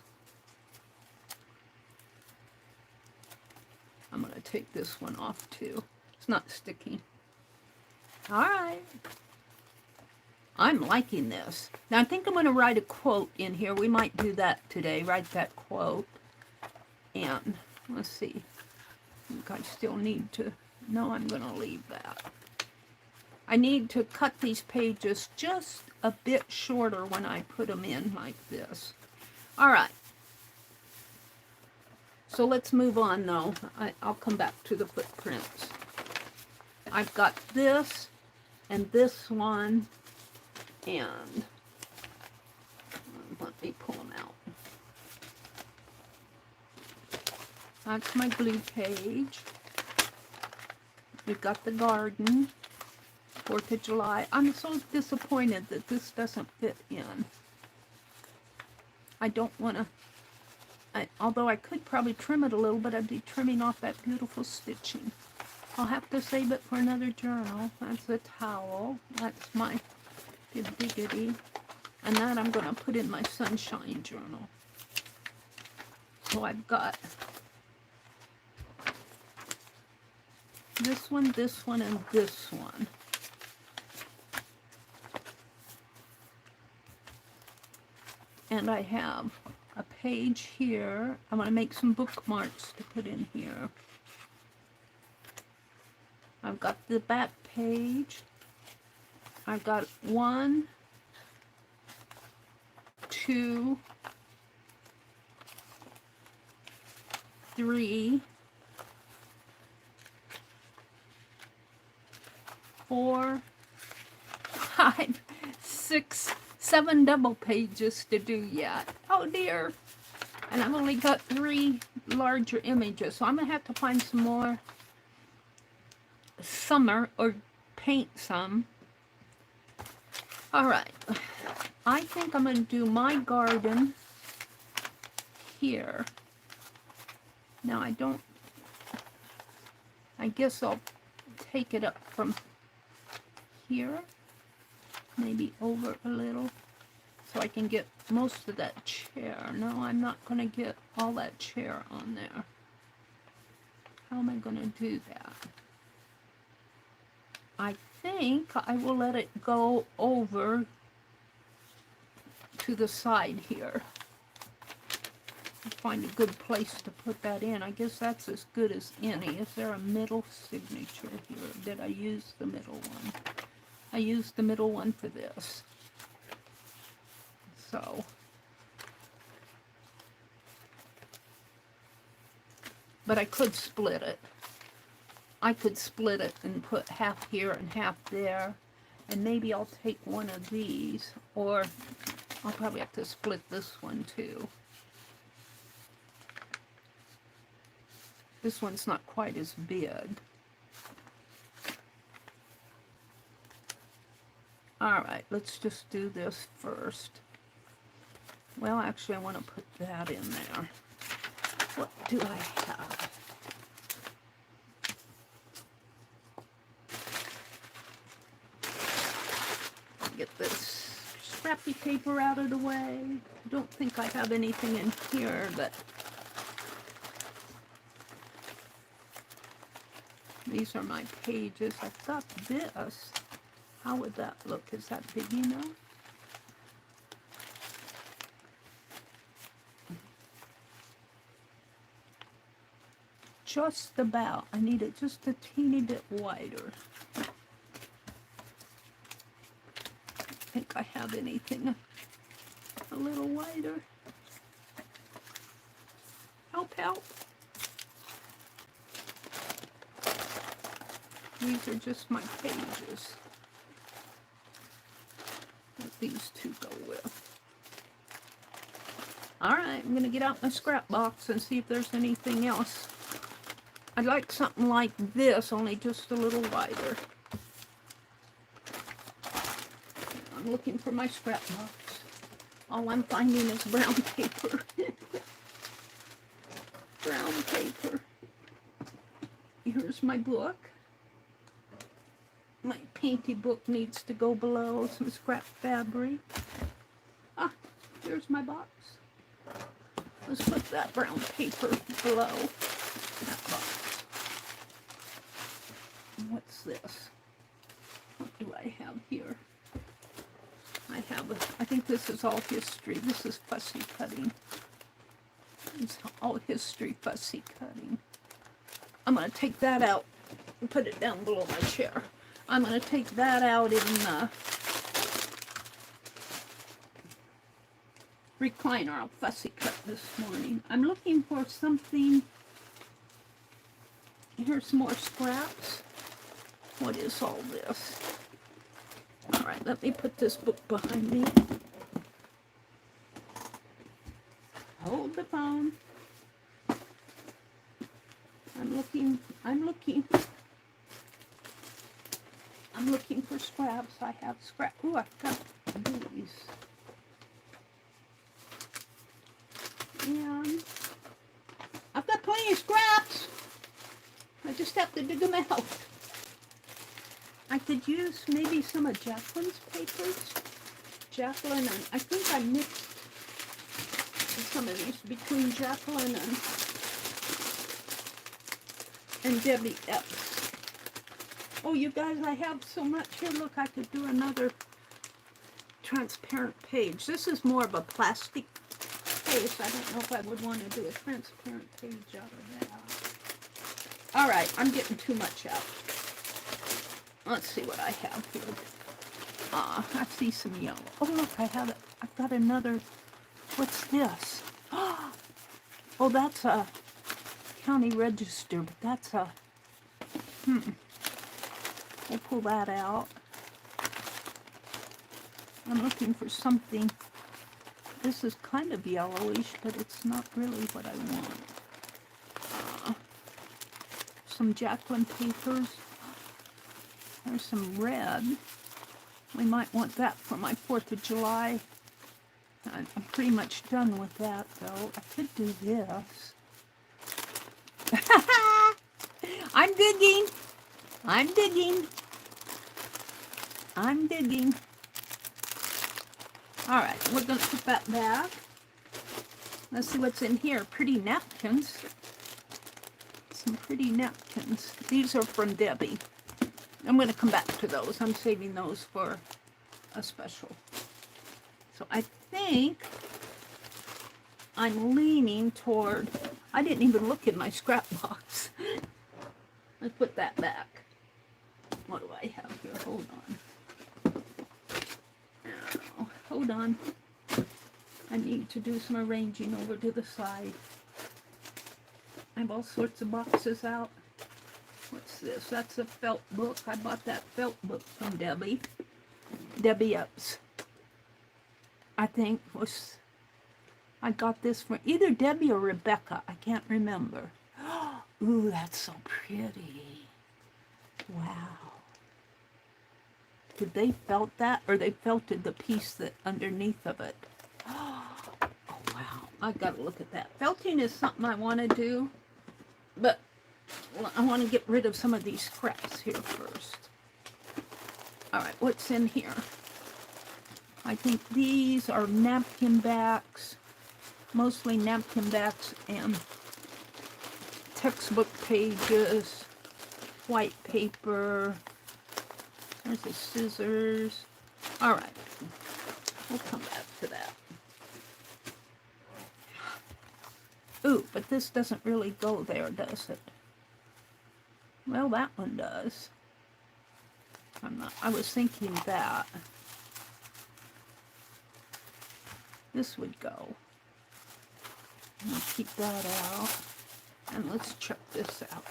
I'm going to take this one off too. It's not sticking. Alright. I'm liking this. Now I think I'm going to write a quote in here. We might do that today. Write that quote. And let's see. I think I still need to... No, I'm going to leave that. I need to cut these pages just a bit shorter when I put them in like this. All right. So let's move on though. I'll come back to the footprints. I've got this and this one, and let me pull them out. That's my blue page. We've got the garden, 4th of July. I'm so disappointed that this doesn't fit in. I don't want to, although I could probably trim it a little, but I'd be trimming off that beautiful stitching. I'll have to save it for another journal. That's a towel. That's my diggity. And that I'm going to put in my sunshine journal. So I've got this one, and this one. And I have a page here. I want to make some bookmarks to put in here. I've got the back page. I've got 1, 2, 3, 4, 5, 6, 7 double pages to do yet. Oh dear. And I've only got 3 larger images, so I'm going to have to find some more summer or paint some. All right. I think I'm going to do my garden here. Now I guess I'll take it up from here, maybe over a little, so I can get most of that chair. No, I'm not going to get all that chair on there. How am I going to do that? I think I will let it go over to the side here. Find a good place to put that in. I guess that's as good as any. Is there a middle signature here? Did I use the middle one? I used the middle one for this. So, but I could split it. I could split it and put half here and half there, and maybe I'll take one of these, or I'll probably have to split this one too. This one's not quite as big. Alright, let's just do this first. Well, actually I want to put that in there. What do I have? Get this scrappy paper out of the way. I don't think I have anything in here that... These are my pages. I've got this. How would that look? Is that big enough? Just about. I need it just a teeny bit wider. I think I have anything a little wider. Help, help. These are just my pages that these two go with. Alright, I'm going to get out my scrap box and see if there's anything else. I'd like something like this, only just a little wider. I'm looking for my scrap box. All I'm finding is brown paper. Brown paper. Here's my book. My painty book needs to go below. Some scrap fabric. Ah, here's my box. Let's put that brown paper below that box. What's this? What do I have here? I think this is all history. This is fussy cutting. It's all history fussy cutting. I'm going to take that out and put it down below my chair. I'm going to take that out in the recliner. I'll fussy cut this morning. I'm looking for something. Here's some more scraps. What is all this? All right, let me put this book behind me. Hold the phone. I'm looking for scraps. I have scraps. Ooh, I've got these. And I've got plenty of scraps. I just have to dig them out. I could use maybe some of Jacqueline's papers. Jacqueline and I think I mixed some of these between Jacqueline and Debbie Epps. Oh, you guys, I have so much here. Look, I could do another transparent page. This is more of a plastic case. I don't know if I would want to do a transparent page out of that. All right, I'm getting too much out. Let's see what I have here. I see some yellow. Oh, look, I've got another. What's this? Oh, that's a county register, but that's a, we'll pull that out. I'm looking for something. This is kind of yellowish, but it's not really what I want. Some Jacqueline papers. There's some red. We might want that for my 4th of July. I'm pretty much done with that, though. I could do this. I'm digging. I'm digging. I'm digging. All right, we're going to put that back. Let's see what's in here. Pretty napkins. Some pretty napkins. These are from Debbie. I'm going to come back to those. I'm saving those for a special. So I think I'm leaning toward, I didn't even look in my scrap box. Let's put that back. What do I have here? Hold on. Oh, hold on. I need to do some arranging over to the side. I have all sorts of boxes out. What's this? That's a felt book. I bought that felt book from Debbie. Debbie Epps. I think was, I got this from either Debbie or Rebecca. I can't remember. Ooh, that's so pretty. Wow. Did they felt that, or they felted the piece that underneath of it? Oh, wow. I've got to look at that. Felting is something I want to do, but I want to get rid of some of these scraps here first. All right, what's in here? I think these are napkin backs, mostly napkin backs and textbook pages, white paper. There's the scissors. All right, we'll come back to that. Ooh, but this doesn't really go there, does it? Well, that one does. I was thinking that. This would go. I'll keep that out. And let's check this out.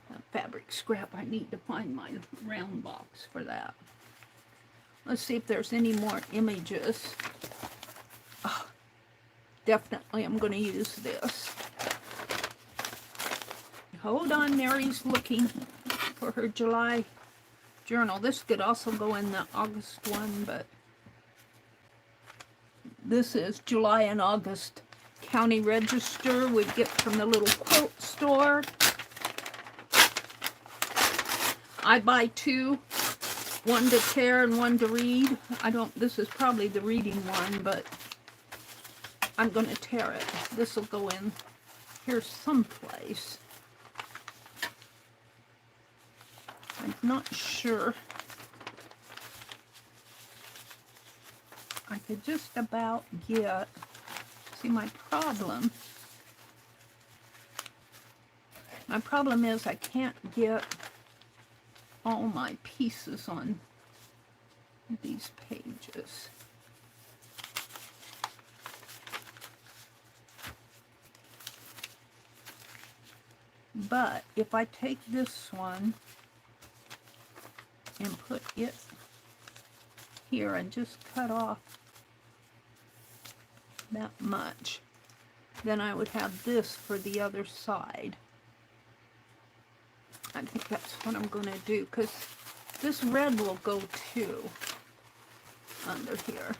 That fabric scrap, I need to find my round box for that. Let's see if there's any more images. Oh, definitely I'm going to use this. Hold on, Mary's looking for her July journal. This could also go in the August one, but this is July and August county register we get from the little quilt store. I buy two, one to tear and one to read. This is probably the reading one, but I'm going to tear it. This will go in here someplace. I'm not sure. I could just about get, see my problem is I can't get all my pieces on these pages. But if I take this one and put it here and just cut off that much, then I would have this for the other side. I think that's what I'm going to do, because this red will go too under here.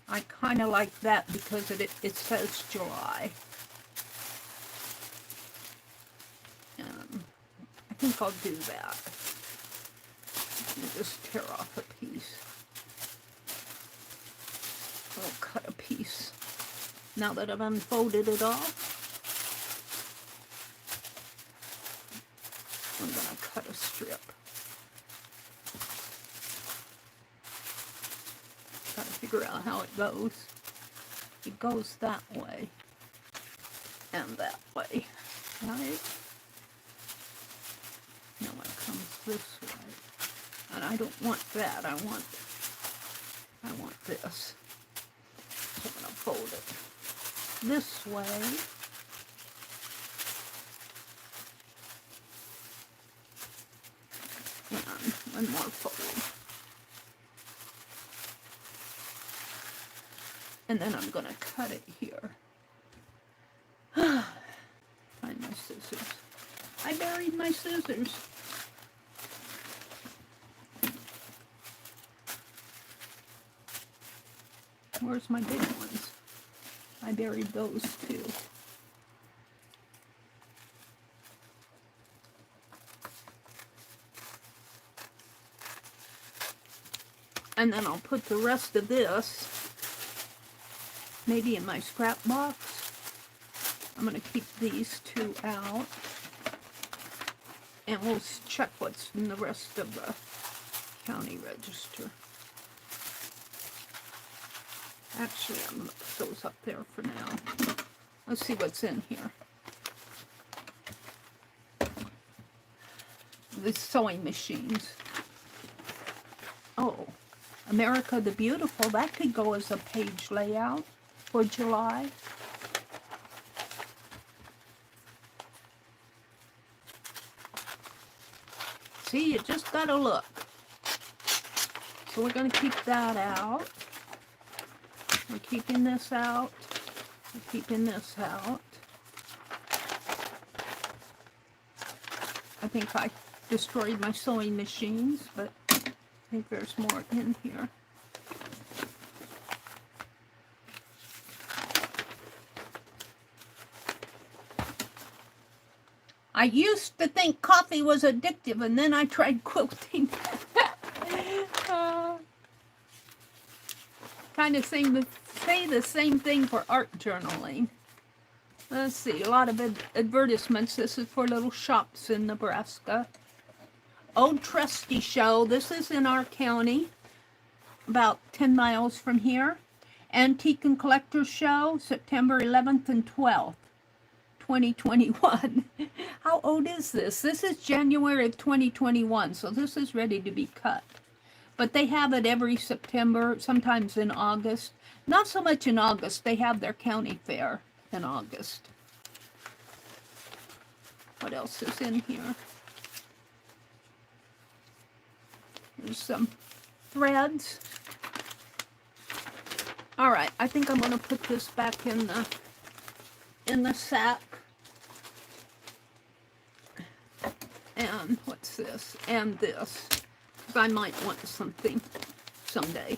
I kind of like that because it says July. I think I'll do that. And just tear off a piece. I'll cut a piece. Now that I've unfolded it all, I'm going to cut a strip. Got to figure out how it goes. It goes that way and that way, right? No, it comes this way. And I don't want that. I want this. So I'm going to fold it this way. And one more fold. And then I'm going to cut it here. Find my scissors. I buried my scissors. Where's my big ones? I buried those too. And then I'll put the rest of this maybe in my scrap box. I'm going to keep these two out. And we'll check what's in the rest of the county register. Actually, I'm going to put those up there for now. Let's see what's in here. The sewing machines. Oh, America the Beautiful. That could go as a page layout for July. See, you just gotta look. So we're gonna keep that out. We're keeping this out. We're keeping this out. I think I destroyed my sewing machines, but I think there's more in here. I used to think coffee was addictive, and then I tried quilting. Kind of say the same thing for art journaling. Let's see, a lot of advertisements. This is for little shops in Nebraska. Old Trusty Show. This is in our county, about 10 miles from here. Antique and Collectors Show, September 11th and 12th. 2021. How old is this? This is January of 2021, so this is ready to be cut. But they have it every September, sometimes in August. Not so much in August. They have their county fair in August. What else is in here? There's some threads. All right, I think I'm going to put this back in the sack. And what's this? And this. Because I might want something someday.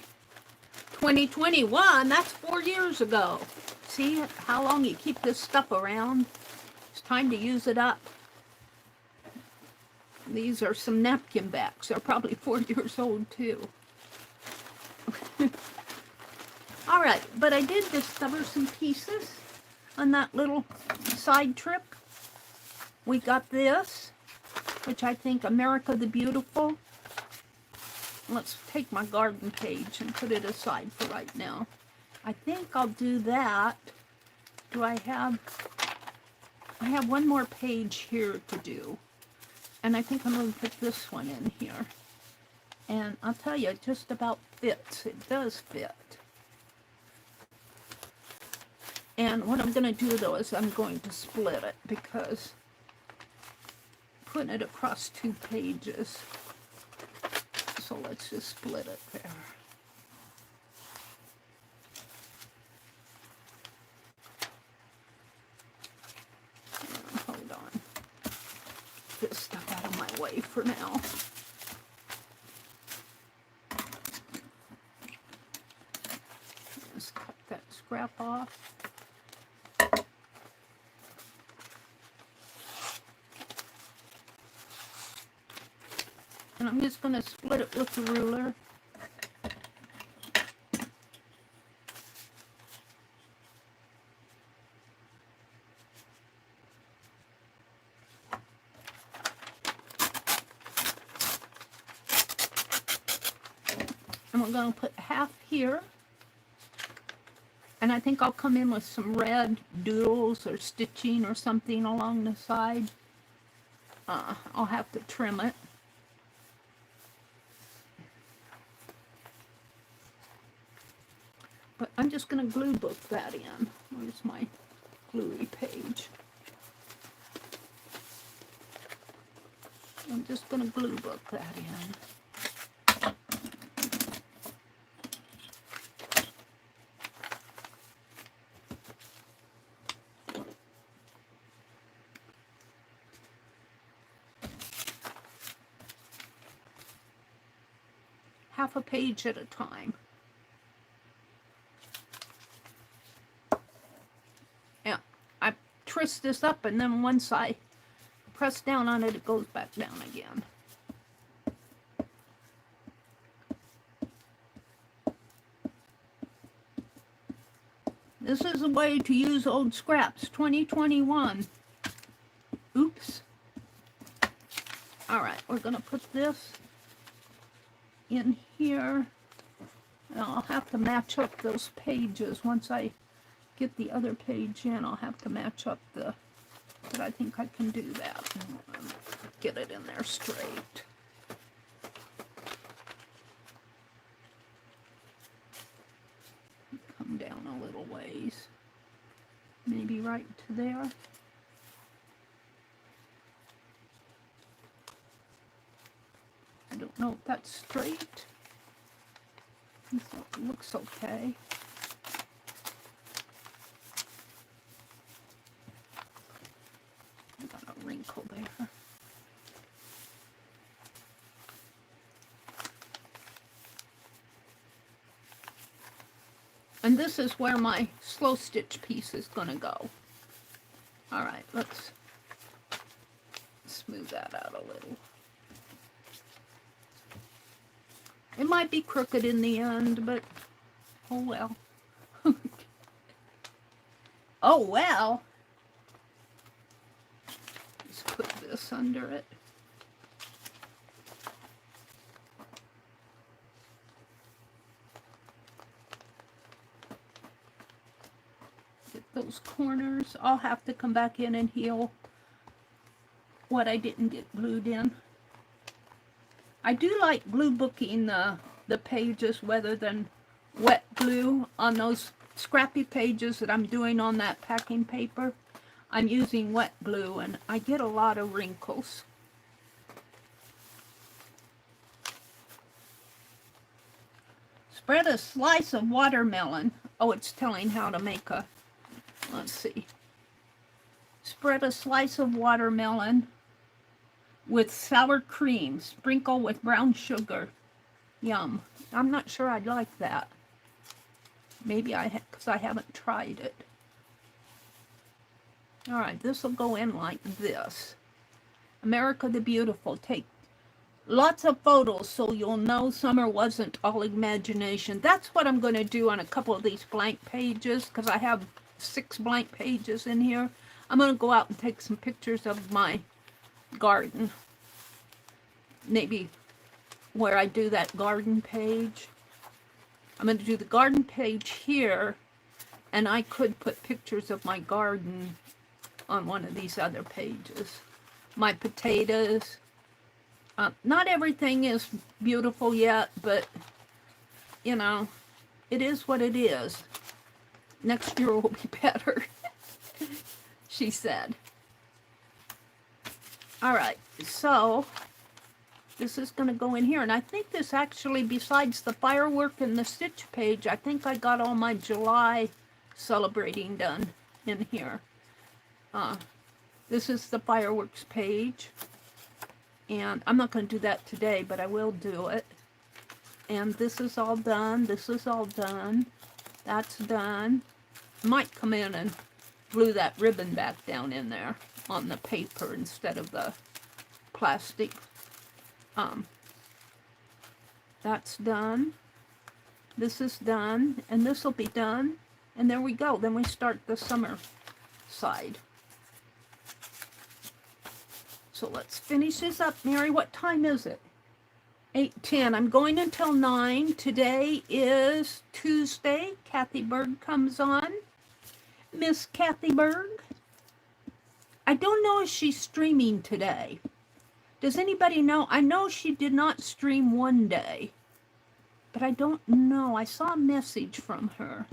2021, that's 4 years ago. See how long you keep this stuff around? It's time to use it up. These are some napkin backs. They're probably 4 years old too. All right, but I did discover some pieces on that little side trip. We got this, which I think America the Beautiful. Let's take my garden page and put it aside for right now. I think I'll do that. Do I have one more page here to do. And I think I'm going to put this one in here. And I'll tell you, it just about fits. It does fit. And what I'm going to do, though, is I'm going to split it because putting it across 2 pages. So let's just split it there. Hold on. Get this stuff out of my way for now. Just cut that scrap off. And I'm just going to split it with the ruler. And we're going to put half here. And I think I'll come in with some red doodles or stitching or something along the side. I'll have to trim it. But I'm just going to glue book that in. Where's my gluey page? I'm just going to glue book that in. Half a page at a time. Twist this up, and then once I press down on it, it goes back down again. This is a way to use old scraps, 2021. Oops. Alright, we're going to put this in here. And I'll have to match up those pages once I get the other page in. I'll have to match up the, but I think I can do that. Get it in there straight. Come down a little ways. Maybe right to there. I don't know if that's straight. It looks okay. Wrinkle there. And this is where my slow stitch piece is going to go. Alright, let's smooth that out a little. It might be crooked in the end, but oh well. Oh well! Put this under it. Get those corners. I'll have to come back in and heal what I didn't get glued in. I do like glue booking the pages rather than wet glue on those scrappy pages that I'm doing on that packing paper. I'm using wet glue and I get a lot of wrinkles. Spread a slice of watermelon. Oh, it's telling how to make a, let's see. Spread a slice of watermelon with sour cream. Sprinkle with brown sugar. Yum. I'm not sure I'd like that. Maybe because I haven't tried it. Alright, this will go in like this. America the Beautiful. Take lots of photos so you'll know summer wasn't all imagination. That's what I'm going to do on a couple of these blank pages, because I have 6 blank pages in here. I'm going to go out and take some pictures of my garden. Maybe where I do that garden page. I'm going to do the garden page here, and I could put pictures of my garden on one of these other pages. My potatoes, Not everything is beautiful yet, but, you know, it is what it is. Next year will be better, she said. All right, so this is going to go in here. And I think this actually, besides the firework and the stitch page, I think I got all my July celebrating done in here. This is the fireworks page. And I'm not going to do that today, but I will do it. And this is all done. This is all done. That's done. Might come in and glue that ribbon back down in there on the paper instead of the plastic. That's done. This is done. And this will be done. And there we go. Then we start the summer side. So let's finish this up, Mary. What time is it? 8:10. I'm going until 9. Today is Tuesday. Kathy Berg comes on. Miss Kathy Berg. I don't know if she's streaming today. Does anybody know? I know she did not stream one day, but I don't know. I saw a message from her.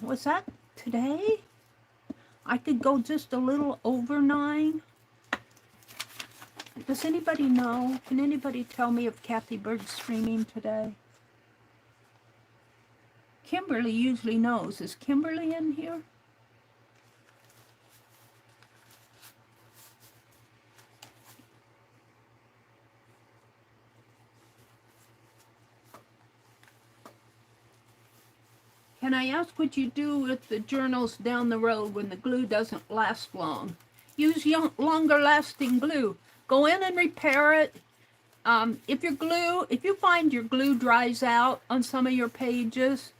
Was that today? I could go just a little over 9. Does anybody know? Can anybody tell me if Kathy Bird's streaming today? Kimberly usually knows. Is Kimberly in here? Can I ask what you do with the journals down the road when the glue doesn't last long? Use longer lasting glue. Go in and repair it. If you find your glue dries out on some of your pages,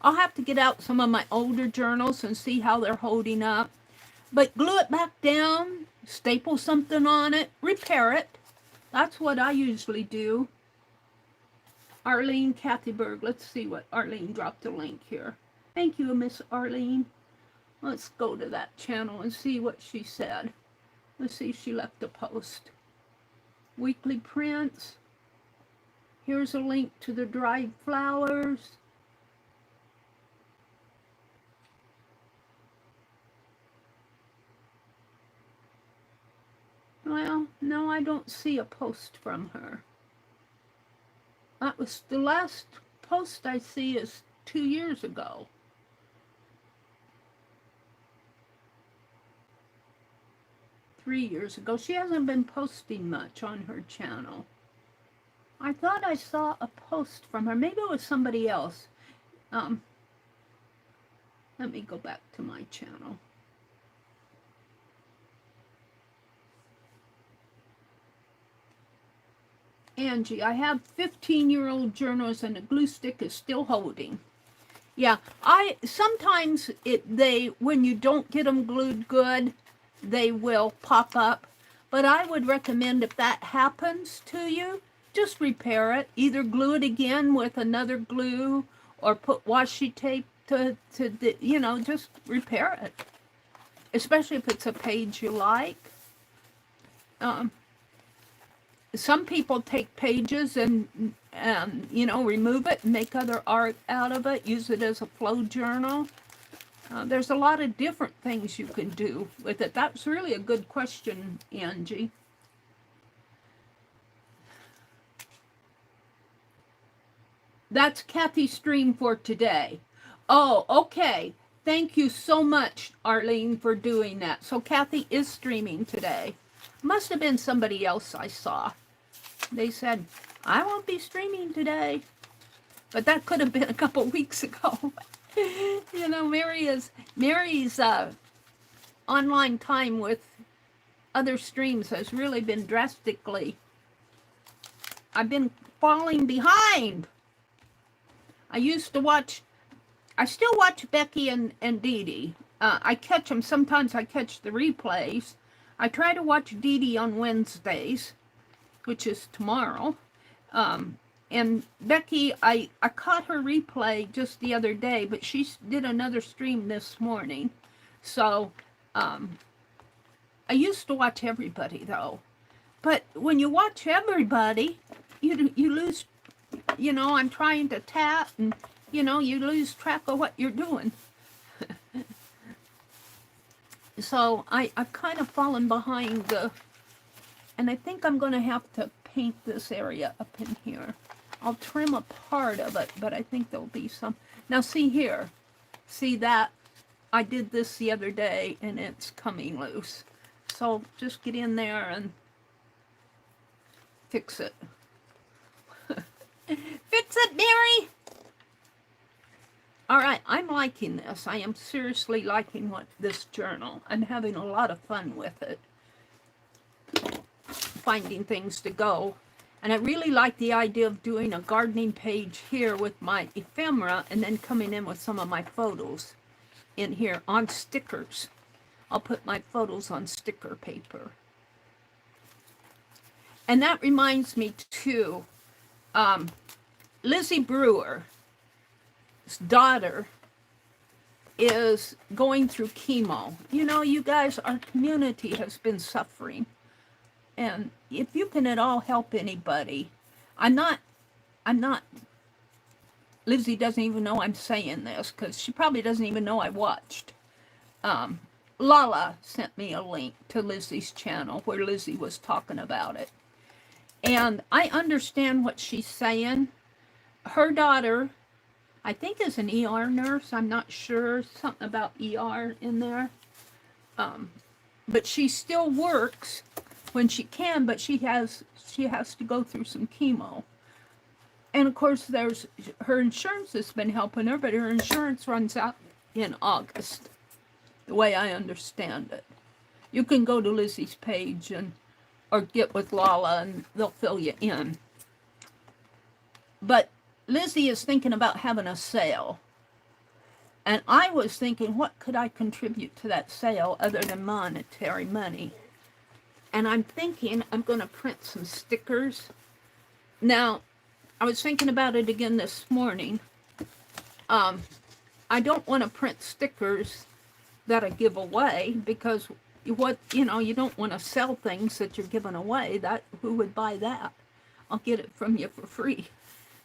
I'll have to get out some of my older journals and see how they're holding up. But glue it back down, staple something on it, repair it. That's what I usually do. Arlene Kathy Berg. Let's see what Arlene dropped a link here. Thank you, Miss Arlene. Let's go to that channel and see what she said. Let's see if she left a post. Weekly prints. Here's a link to the dried flowers. Well, no, I don't see a post from her. That was the last post I see is 2 years ago. Three years ago. She hasn't been posting much on her channel. I thought I saw a post from her. Maybe it was somebody else. Let me go back to my channel. Angie, I have 15-year-old journals and the glue stick is still holding. Yeah, sometimes when you don't get them glued good, they will pop up. But I would recommend if that happens to you, just repair it. Either glue it again with another glue or put washi tape to just repair it. Especially if it's a page you like. Some people take pages and remove it and make other art out of it, use it as a flow journal. There's a lot of different things you can do with it. That's really a good question, Angie. That's Kathy's stream for today. Oh, okay. Thank you so much, Arlene, for doing that. So Kathy is streaming today. Must have been somebody else I saw. They said, I won't be streaming today. But that could have been a couple weeks ago. Mary's online time with other streams has really been drastically. I've been falling behind. I still watch Becky and Dee Dee. I catch them. Sometimes I catch the replays. I try to watch Dee Dee on Wednesdays, which is tomorrow. And Becky, I caught her replay just the other day, but she did another stream this morning. So I used to watch everybody, though. But when you watch everybody, you lose, you know, I'm trying to tap and, you know, you lose track of what you're doing. So I've kind of fallen behind the, and I think I'm going to have to paint this area up in here. I'll trim a part of it, but I think there'll be some. Now see here, see that? I did this the other day and it's coming loose. So just get in there and fix it. Fix it, Meri! All right, I'm liking this. I am seriously liking this journal. I'm having a lot of fun with it. Finding things to go. And I really like the idea of doing a gardening page here with my ephemera and then coming in with some of my photos in here on stickers. I'll put my photos on sticker paper. And that reminds me too, Lizzie Brewer's daughter is going through chemo. You know, you guys, our community has been suffering. And if you can at all help anybody, I'm not, Lizzie doesn't even know I'm saying this because she probably doesn't even know I watched. Lala sent me a link to Lizzie's channel where Lizzie was talking about it. And I understand what she's saying. Her daughter, I think, is an ER nurse. I'm not sure. Something about ER in there. But she still works when she can, but she has to go through some chemo. And of course, there's her insurance has been helping her, but her insurance runs out in August, the way I understand it. You can go to Lizzie's page and or get with Lala and they'll fill you in. But Lizzie is thinking about having a sale. And I was thinking, what could I contribute to that sale other than monetary money? And I'm thinking I'm going to print some stickers. Now, I was thinking about it again this morning. I don't want to print stickers that I give away because you don't want to sell things that you're giving away. Who would buy that? I'll get it from you for free.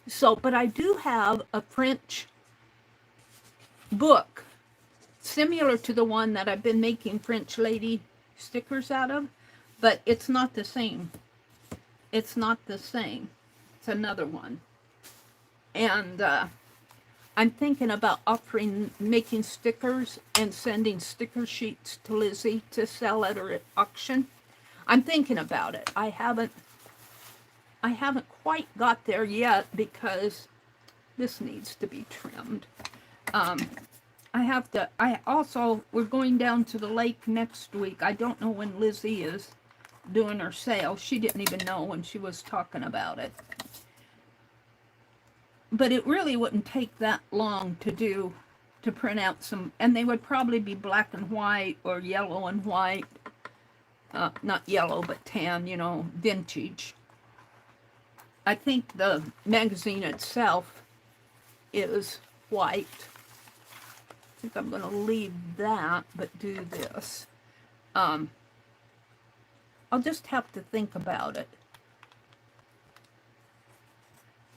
So, but I do have a French book similar to the one that I've been making French lady stickers out of. But it's not the same. It's not the same. It's another one. And I'm thinking about making stickers and sending sticker sheets to Lizzie to sell at her auction. I'm thinking about it. I haven't quite got there yet because this needs to be trimmed. We're going down to the lake next week. I don't know when Lizzie is doing her sale. She didn't even know when she was talking about it. But it really wouldn't take that long to print out some, and they would probably be black and white or yellow and white. Not yellow, but tan, you know, vintage. I think the magazine itself is white. I think I'm going to leave that, but do this. I'll just have to think about it.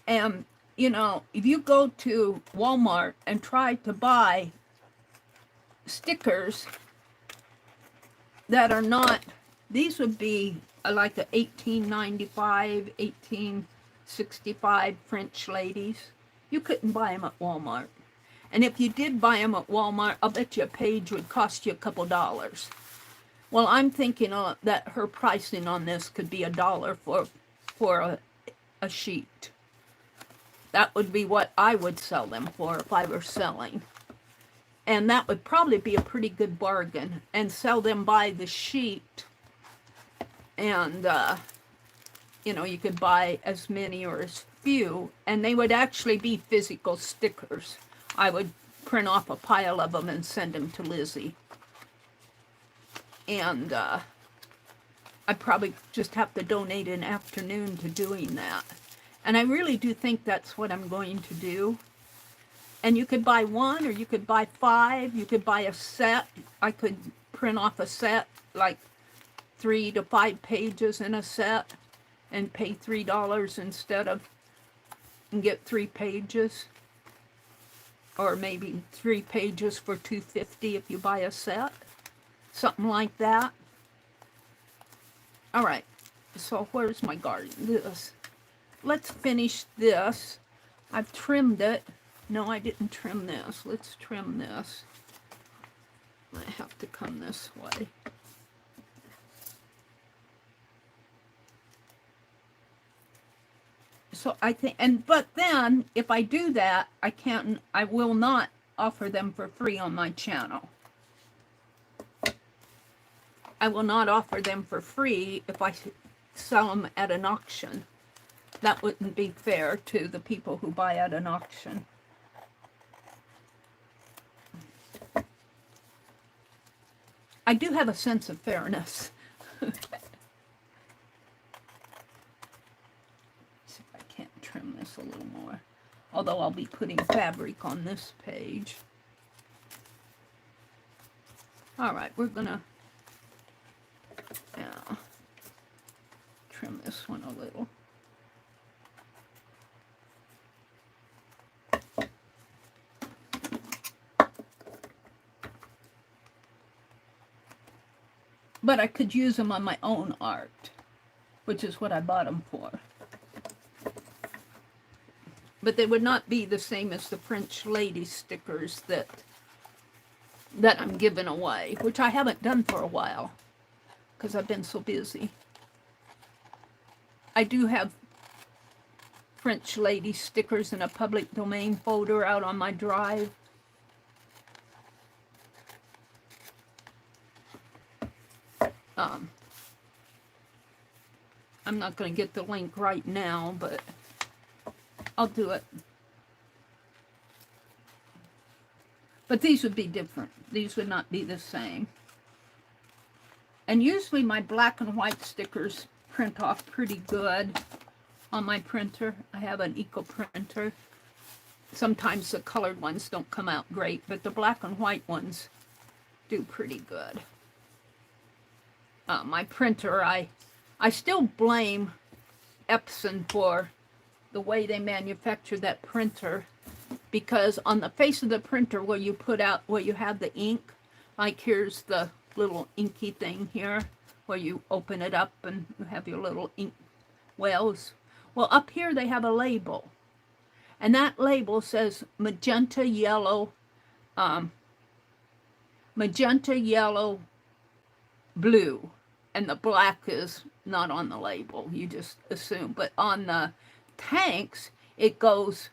And, you know, if you go to Walmart and try to buy stickers that are not, these would be like a 1895, 1865 French ladies. You couldn't buy them at Walmart. And if you did buy them at Walmart, I'll bet you a page would cost you a couple dollars. Well, I'm thinking that her pricing on this could be $1 for a sheet. That would be what I would sell them for if I were selling. And that would probably be a pretty good bargain. And sell them by the sheet. And, you know, you could buy as many or as few. And they would actually be physical stickers. I would print off a pile of them and send them to Lizzie. And I probably just have to donate an afternoon to doing that. And I really do think that's what I'm going to do. And you could buy one or you could buy 5. You could buy a set. I could print off a set, like 3 to 5 pages in a set and pay $3 instead of, and get 3 pages, or maybe 3 pages for $2.50 if you buy a set, something like that. All right, so where's my garden? This. Let's finish this. I've trimmed it. No, I didn't trim this. Let's trim this. I have to come this way. So I think, but then if I do that, I will not offer them for free on my channel. I will not offer them for free if I sell them at an auction. That wouldn't be fair to the people who buy at an auction. I do have a sense of fairness. See if I can't trim this a little more. Although I'll be putting fabric on this page. All right, we're gonna trim this one a little. But I could use them on my own art, which is what I bought them for. But they would not be the same as the French lady stickers that I'm giving away, which I haven't done for a while because I've been so busy. I do have French lady stickers in a public domain folder out on my drive. I'm not going to get the link right now, but I'll do it. But these would be different. These would not be the same. And usually my black and white stickers print off pretty good on my printer. I have an eco printer. Sometimes the colored ones don't come out great, but the black and white ones do pretty good. My printer, I still blame Epson for the way they manufacture that printer, because on the face of the printer where you have the ink, like here's the little inky thing here where you open it up and you have your little ink wells. Well, up here they have a label, and that label says magenta yellow, blue, and the black is not on the label, you just assume. But on the tanks, it goes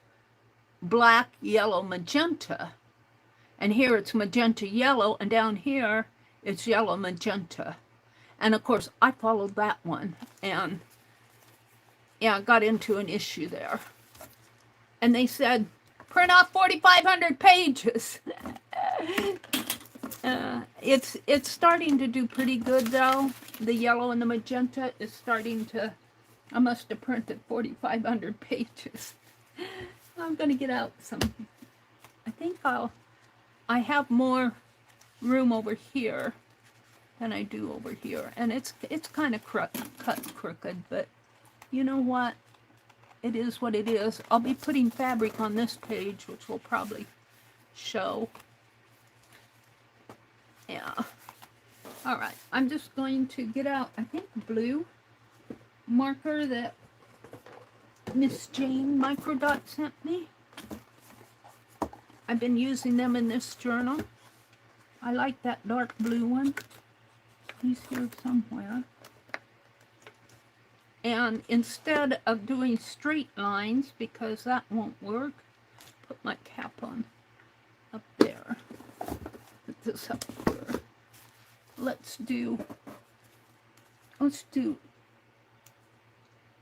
black, yellow, magenta. And here it's magenta yellow, and down here it's yellow magenta. And of course, I followed that one, and yeah, I got into an issue there. And they said, print off 4,500 pages. It's starting to do pretty good though. The yellow and the magenta is starting to, I must have printed 4,500 pages. I'm going to get out some, I think I have more room over here than I do over here. And it's kind of cut crooked, but you know what? It is what it is. I'll be putting fabric on this page, which will probably show. Yeah. All right. I'm just going to get out, I think, blue marker that Miss Jane Microdot sent me. I've been using them in this journal. I like that dark blue one. He's here somewhere. And instead of doing straight lines, because that won't work, put my cap on up there. Put this up here. Let's do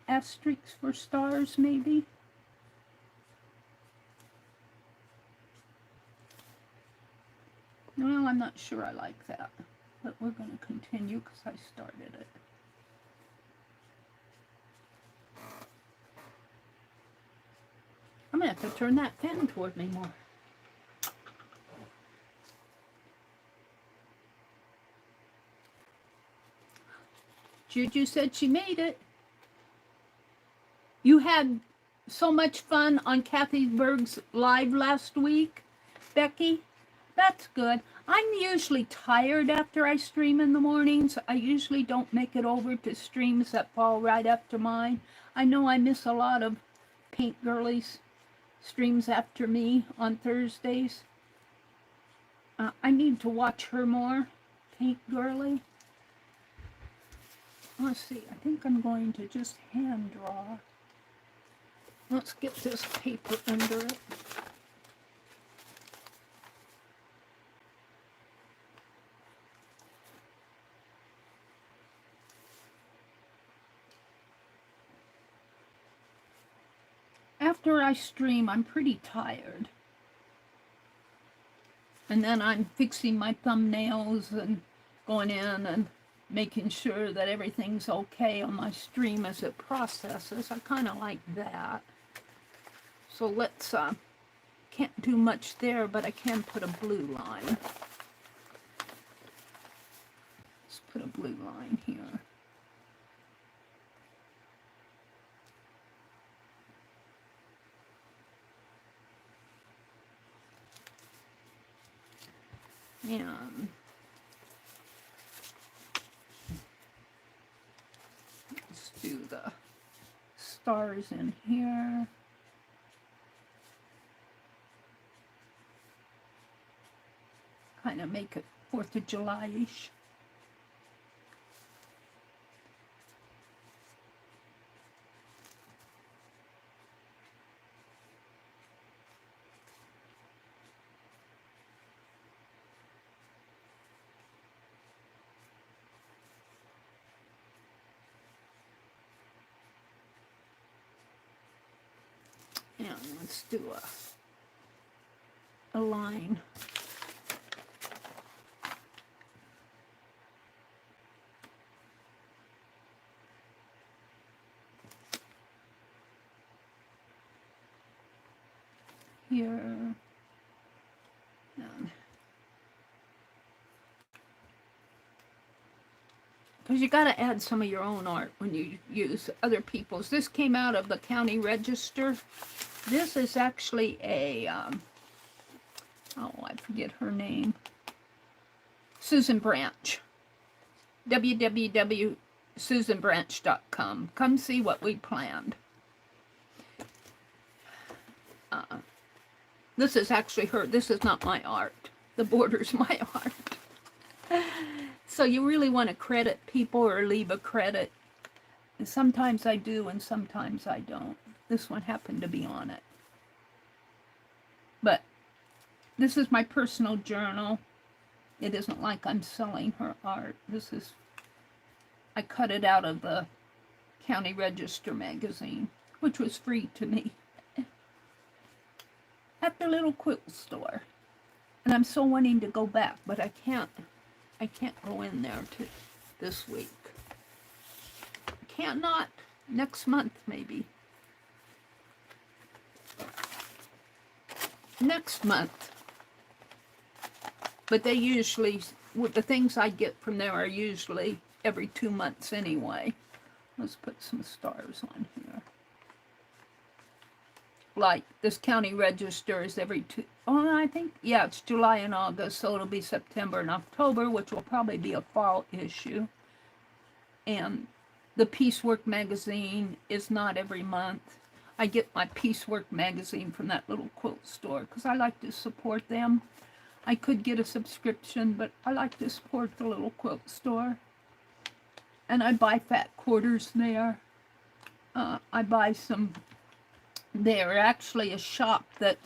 asterisks for stars, maybe. Well, I'm not sure I like that, but we're going to continue because I started it. I'm going to have to turn that pen toward me more. Juju said she made it. You had so much fun on Kathy Berg's live last week, Becky. That's good. I'm usually tired after I stream in the mornings. I usually don't make it over to streams that fall right after mine. I know I miss a lot of Paint Girlies streams after me on Thursdays. I need to watch her more, Paint Girly. Let's see, I think I'm going to just hand draw. Let's get this paper under it. After I stream, I'm pretty tired. And then I'm fixing my thumbnails and going in and making sure that everything's okay on my stream as it processes. I kind of like that. So let's, can't do much there, but I can put a blue line. Let's put a blue line here. And let's do the stars in here. Kind of make it 4th of July-ish. And let's do a line. Here. Because you got to add some of your own art when you use other people's. This came out of the County Register. This is actually a, oh, I forget her name. Susan Branch. www.susanbranch.com. Come see what we planned. This is actually her. This is not my art. The border's my art. So you really want to credit people or leave a credit. And sometimes I do and sometimes I don't. This one happened to be on it. But this is my personal journal. It isn't like I'm selling her art. This is, I cut it out of the County Register magazine, which was free to me at the little quilt store. And I'm so wanting to go back, but I can't go in there this week. Cannot. Next month, maybe. Next month. But they usually, with the things I get from there are usually every 2 months anyway. Let's put some stars on here. Like this County Register is every I think, yeah, it's July and August, so it'll be September and October, which will probably be a fall issue. And the Piecework magazine is not every month. I get my Piecework magazine from that little quilt store because I like to support them. I could get a subscription, but I like to support the little quilt store. And I buy fat quarters there. I buy some. They're actually a shop that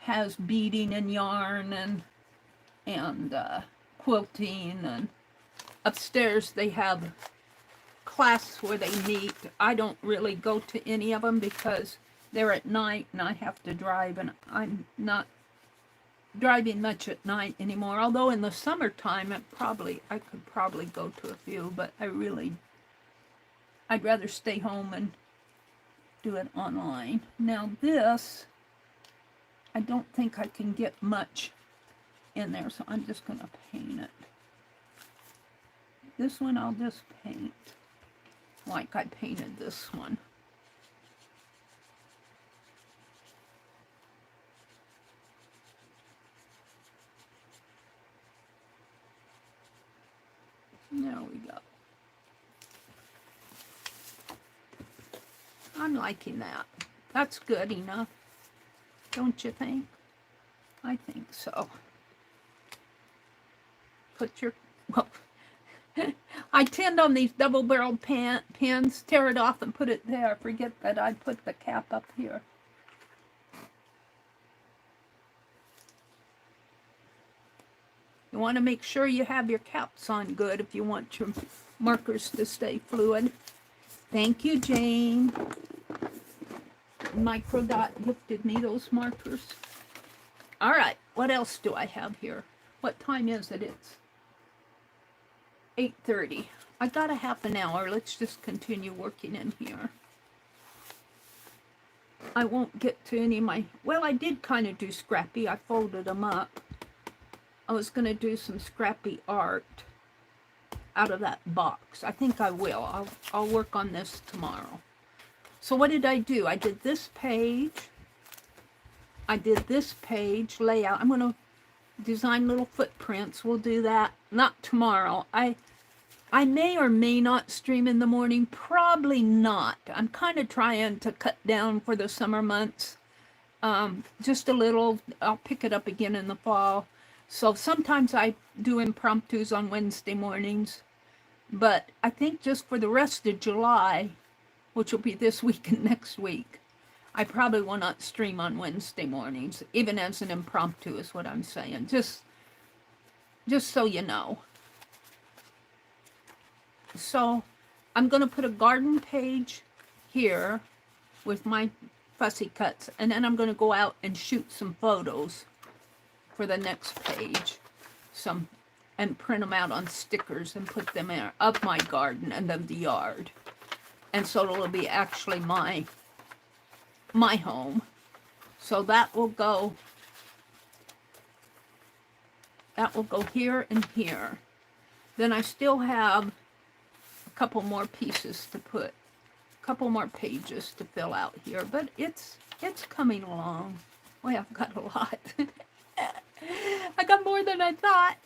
has beading and yarn and quilting, and upstairs they have classes where they meet. I don't really go to any of them because they're at night and I have to drive, and I'm not driving much at night anymore. Although in the summertime I could probably go to a few, but I'd rather stay home and do it online. Now this, I don't think I can get much in there, so I'm just going to paint it. This one I'll just paint. like I painted this one. There we go. I'm liking that. That's good enough, don't you think? I think so. Put your, well, I tend on these double-barreled pens, tear it off and put it there. Forget that I put the cap up here. You want to make sure you have your caps on good if you want your markers to stay fluid. Thank you, Jane. Microdot gifted me those markers. All right, what else do I have here? What time is it? It's 8:30. I got a half an hour. Let's just continue working in here. I won't get to any of my... Well, I did kind of do Scrappy. I folded them up. I was going to do some Scrappy art out of that box. I think I will. I'll work on this tomorrow. So what did I do? I did this page. I did this page layout. I'm going to design little footprints. We'll do that. Not tomorrow. I may or may not stream in the morning. Probably not. I'm kind of trying to cut down for the summer months. Just a little. I'll pick it up again in the fall. So sometimes I do impromptus on Wednesday mornings. But I think just for the rest of July, which will be this week and next week, I probably will not stream on Wednesday mornings, even as an impromptu is what I'm saying. Just so you know. So I'm going to put a garden page here with my fussy cuts, and then I'm going to go out and shoot some photos for the next page, and print them out on stickers and put them in of my garden and of the yard. And so it'll be actually my home. So that will go here and here. Then I still have a couple more pieces to put, a couple more pages to fill out here, but it's coming along. Boy, I've got a lot. I got more than I thought.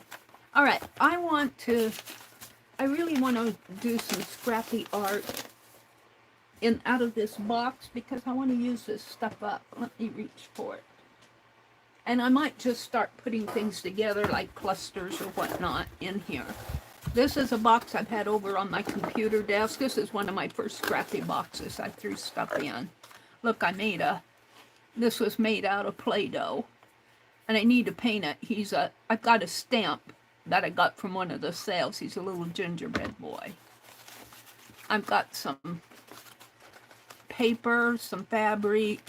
All right, I really want to do some Scrappy art out of this box because I want to use this stuff up. Let me reach for it. And I might just start putting things together like clusters or whatnot in here. This is a box I've had over on my computer desk. This is one of my first Scrappy boxes I threw stuff in. Look, this was made out of Play-Doh. And I need to paint it. I've got a stamp that I got from one of the sales. He's a little gingerbread boy. I've got some paper, some fabric,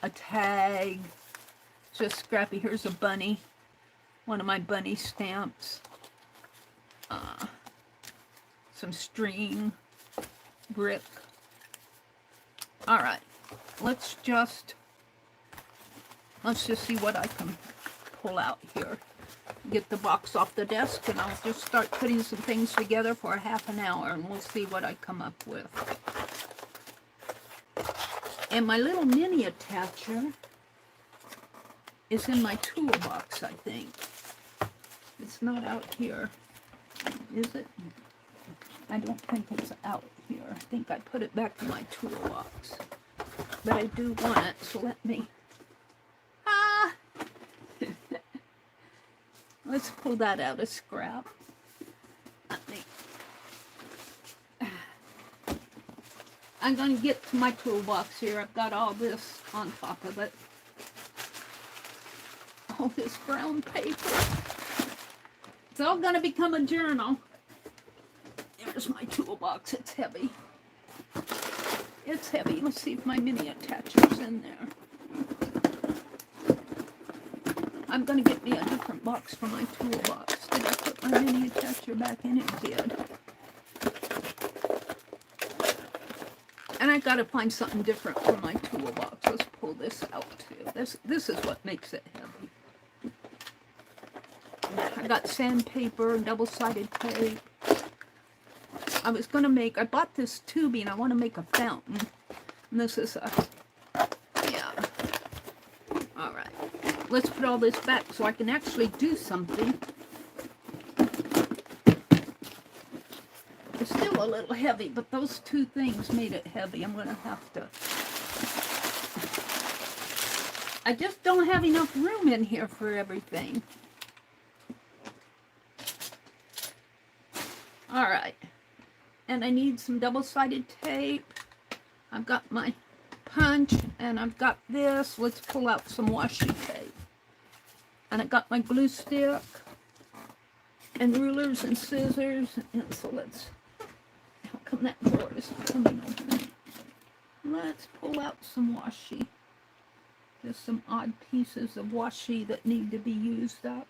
a tag, just Scrappy. Here's a bunny, one of my bunny stamps, some string, brick. All right, let's just see what I can pull out here. Get the box off the desk, and I'll just start putting some things together for a half an hour, and we'll see what I come up with. And my little mini attacher is in my toolbox, I think. It's not out here, is it? I don't think it's out here. I think I put it back in my toolbox. But I do want it, so let me... Let's pull that out of scrap. I'm going to get to my toolbox here. I've got all this on top of it. All this brown paper. It's all going to become a journal. There's my toolbox. It's heavy. It's heavy. Let's see if my mini attacher's in there. I'm going to get me a different box for my toolbox. Did I put my mini attacher back in? It did. And I got to find something different for my toolbox. Let's pull this out too. This is what makes it heavy. I got sandpaper, double-sided tape. I was going to make, I bought this tubing. I want to make a fountain. And this is a, yeah. All right. Let's put all this back so I can actually do something. It's still a little heavy, but those two things made it heavy. I'm going to have to. I just don't have enough room in here for everything. All right. And I need some double-sided tape. I've got my punch, and I've got this. Let's pull out some washi tape. And I got my glue stick, and rulers and scissors. And so let's, how come that drawer isn't coming open? Let's pull out some washi. Just some odd pieces of washi that need to be used up.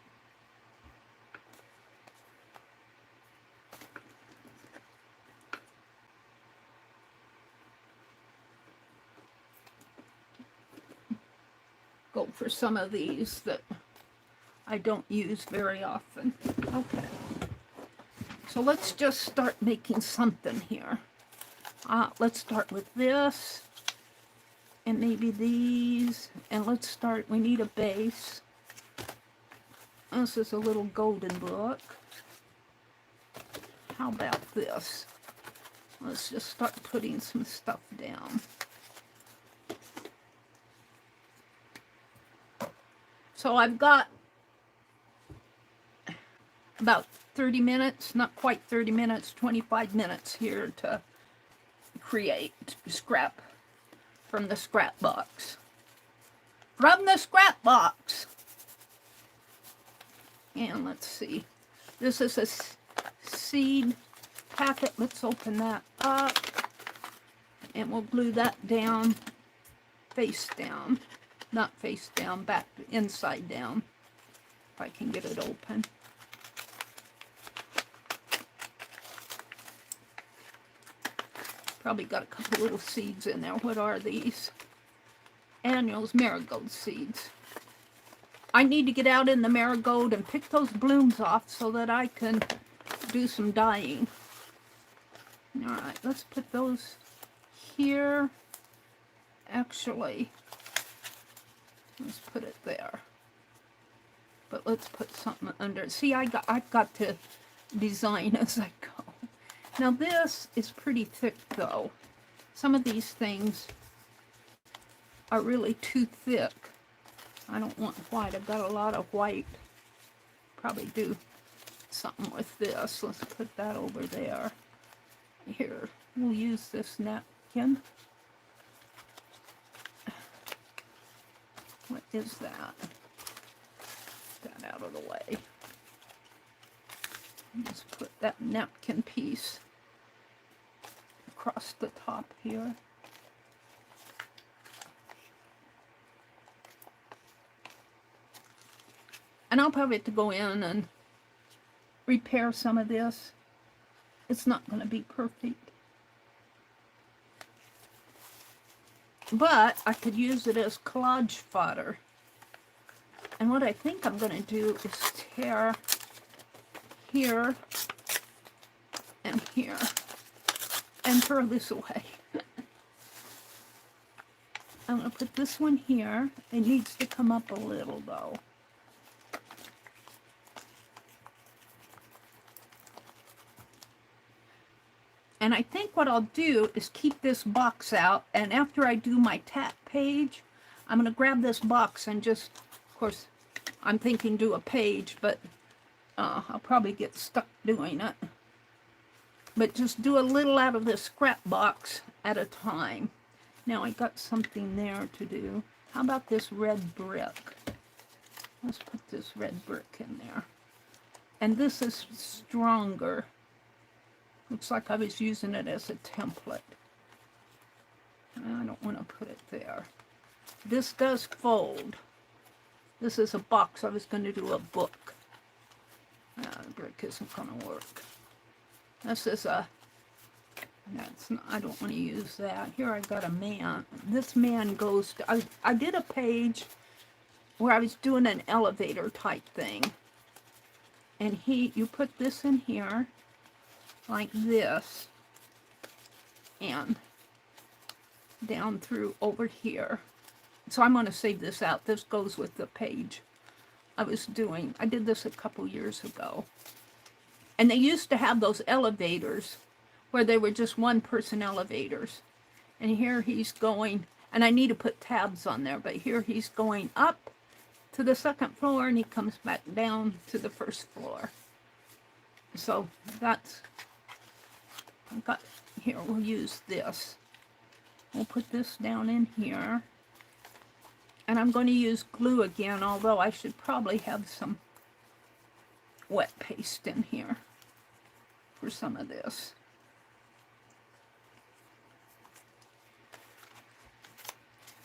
Go for some of these that I don't use very often. Okay. So let's just start making something here. Let's start with this. And maybe these. And let's start, we need a base. This is a little golden book. How about this? Let's just start putting some stuff down. So I've got about 30 minutes, not quite 30 minutes, 25 minutes here to create scrap from the scrap box. From the scrap box. And let's see. This is a seed packet. Let's open that up. And we'll glue that down, face down. Not face down, back inside down. If I can get it open. Probably got a couple little seeds in there. What are these? Annuals marigold seeds. I need to get out in the marigold and pick those blooms off so that I can do some dyeing. Alright, let's put those here. Actually, let's put it there. But let's put something under. See, I've got to design as I go. Now this is pretty thick though. Some of these things are really too thick. I don't want white. I've got a lot of white. Probably do something with this. Let's put that over there. Here, we'll use this napkin. What is that? Get that out of the way. Let's put that napkin piece across the top here. And I'll probably have to go in and repair some of this. It's not going to be perfect. But I could use it as collage fodder. And what I think I'm going to do is tear here and here and throw this away. I'm going to put this one here. It needs to come up a little though. And I think what I'll do is keep this box out, and after I do my tap page, I'm going to grab this box and just, of course, I'm thinking do a page, but I'll probably get stuck doing it. But just do a little out of this scrap box at a time. Now I got something there to do. How about this red brick? Let's put this red brick in there. And this is stronger. Looks like I was using it as a template. I don't want to put it there. This does fold. This is a box. I was going to do a book. The brick isn't going to work. This is a... That's not, I don't want to use that. Here I've got a man. This man goes to... I did a page where I was doing an elevator type thing. And you put this in here. like this and down through over here. So I'm going to save this out. This goes with the page I did this a couple years ago. And they used to have those elevators where they were just one-person elevators. And here he's going, and I need to put tabs on there, but here he's going up to the second floor and he comes back down to the first floor. So that's, here we'll use this. We'll put this down in here. And I'm going to use glue again, although I should probably have some wet paste in here for some of this.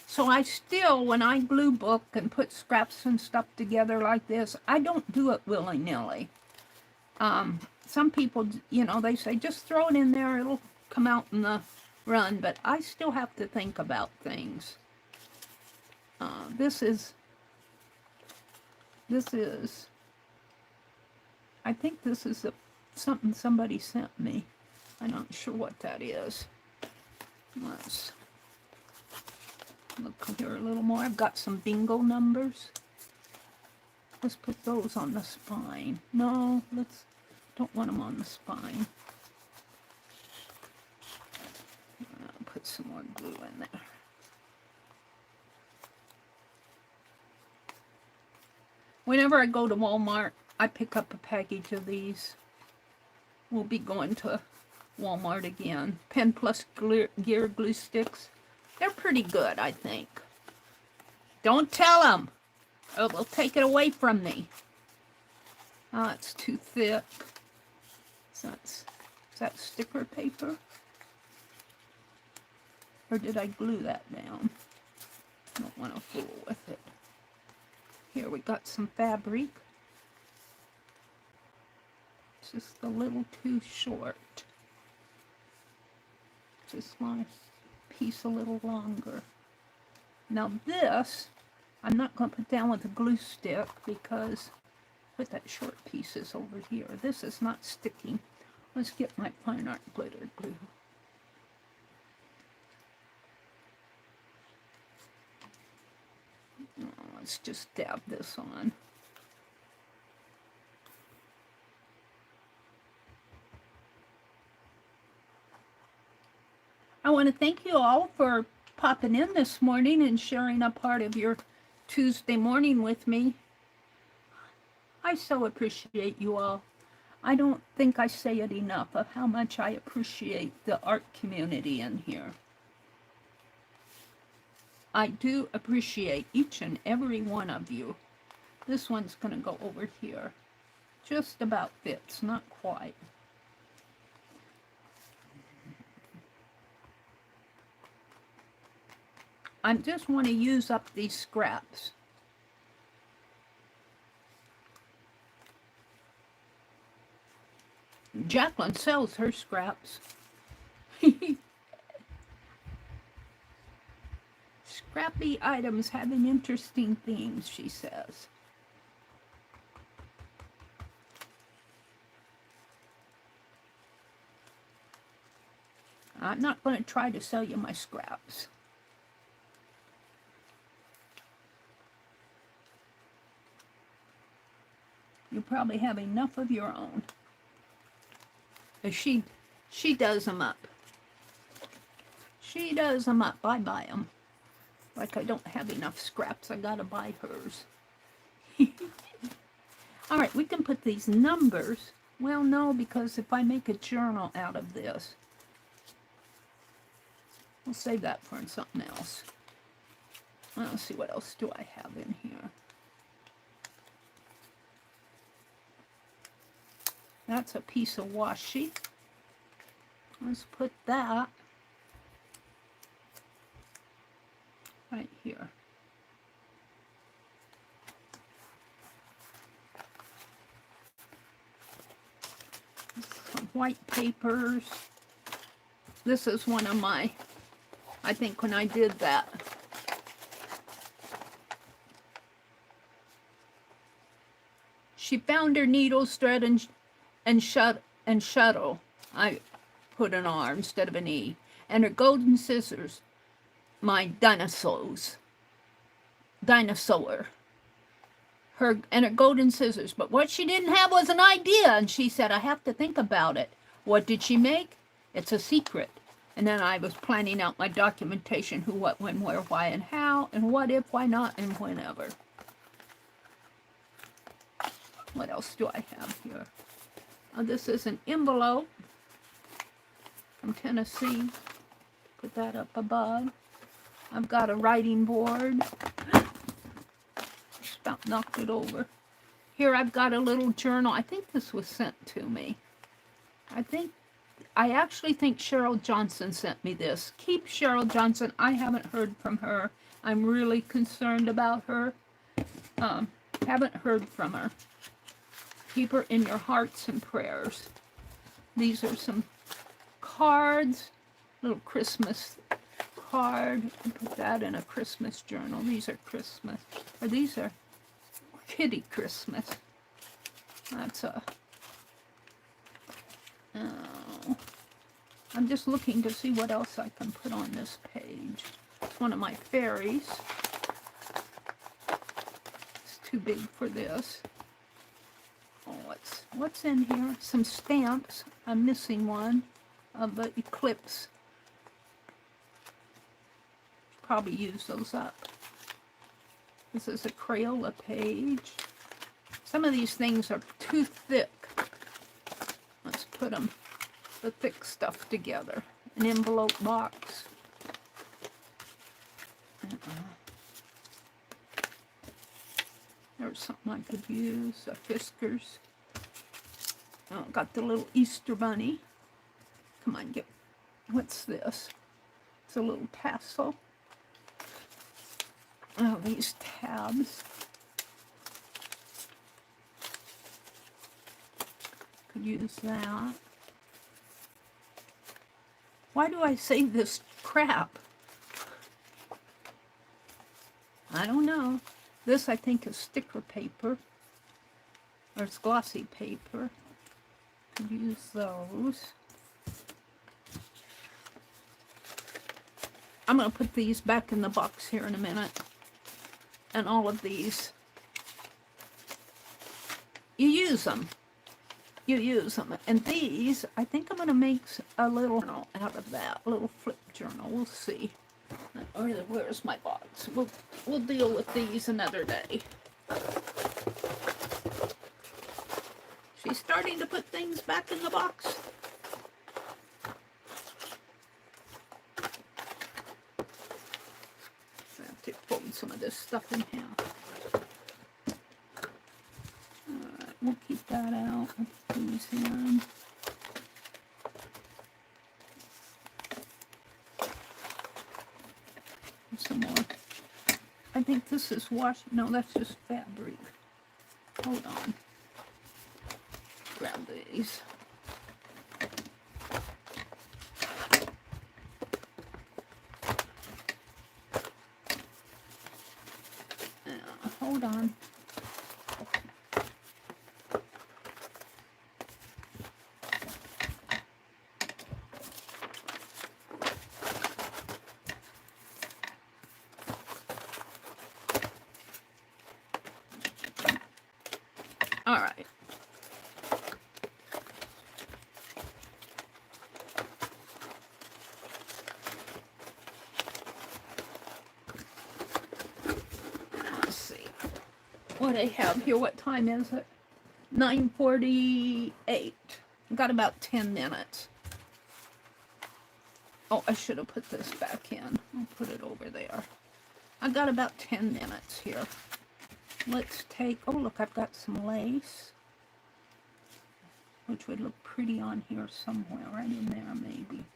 So I still, when I glue book and put scraps and stuff together like this, I don't do it willy-nilly. Some people, you know, they say, just throw it in there, it'll come out in the run, but I still have to think about things. This is, I think this is something somebody sent me. I'm not sure what that is. Let's look here a little more. I've got some bingo numbers. Let's put those on the spine. No, don't want them on the spine. I'll put some more glue in there. Whenever I go to Walmart, I pick up a package of these. We'll be going to Walmart again. Pen Plus Gear glue sticks. They're pretty good, I think. Don't tell them. Or they'll take it away from me. Oh, it's too thick. Is that sticker paper? Or did I glue that down? I don't want to fool with it. Here we got some fabric. It's just a little too short. Just want a piece a little longer. Now this, I'm not going to put down with a glue stick because put that short pieces over here. This is not sticking. Let's get my fine art glitter glue. Let's just dab this on. I want to thank you all for popping in this morning and sharing a part of your Tuesday morning with me. I so appreciate you all. I don't think I say it enough of how much I appreciate the art community in here. I do appreciate each and every one of you. This one's going to go over here. Just about fits, not quite. I just want to use up these scraps. Jacqueline sells her scraps. Scrappy items having interesting themes, she says. I'm not going to try to sell you my scraps. You probably have enough of your own. She does them up. She does them up. I buy them. Like I don't have enough scraps, I gotta buy hers. All right, we can put these numbers. Well, no, because if I make a journal out of this, we'll save that for something else. Let's see, what else do I have in here? That's a piece of washi. Let's put that right here. Some white papers. This is one of my, I think when I did that. She found her needles, thread, and shuttle. I put an R instead of an E. And her golden scissors, my dinosaur. Her golden scissors. But what she didn't have was an idea, and she said, I have to think about it. What did she make? It's a secret. And then I was planning out my documentation, who, what, when, where, why, and how, and what if, why not, and whenever. What else do I have here? Oh, this is an envelope from Tennessee. Put that up above. I've got a writing board. Just about knocked it over. Here I've got a little journal. I think this was sent to me. I actually think Cheryl Johnson sent me this. Keep Cheryl Johnson. I haven't heard from her. I'm really concerned about her. Haven't heard from her. Keep her in your hearts and prayers. These are some cards. Little Christmas card. Put that in a Christmas journal. These are Christmas. Or these are Kitty Christmas. That's a... Oh, I'm just looking to see what else I can put on this page. It's one of my fairies. It's too big for this. Oh, what's in here? Some stamps. I'm missing one of the eclipse. Probably use those up. This is a Crayola page. Some of these things are too thick. Let's put the thick stuff together. An envelope box. There's something I could use. Fiskars. Oh, got the little Easter bunny. Come on, what's this? It's a little tassel. Oh, these tabs. Could use that. Why do I say this crap? I don't know. This, I think, is sticker paper. Or it's glossy paper. Could use those. I'm going to put these back in the box here in a minute. And all of these. You use them. You use them. And these, I think I'm going to make a little journal out of that. A little flip journal. We'll see. Or where's my box? We'll deal with these another day. She's starting to put things back in the box. I have to fold some of this stuff in half. Alright, we'll keep that out. Put these in. Some more. I think this is wash. No, that's just fabric. Hold on. Grab these. Hold on. All right. Let's see what I have here. What time is it? 9:48. I've got about 10 minutes. Oh, I should have put this back in. I'll put it over there. I've got about 10 minutes here. Let's take, oh look, I've got some lace, which would look pretty on here somewhere, right in there maybe,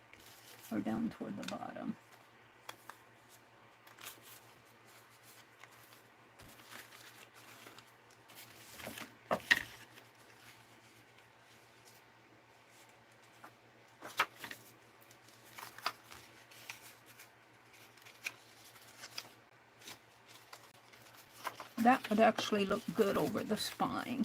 or down toward the bottom. That would actually look good over the spine.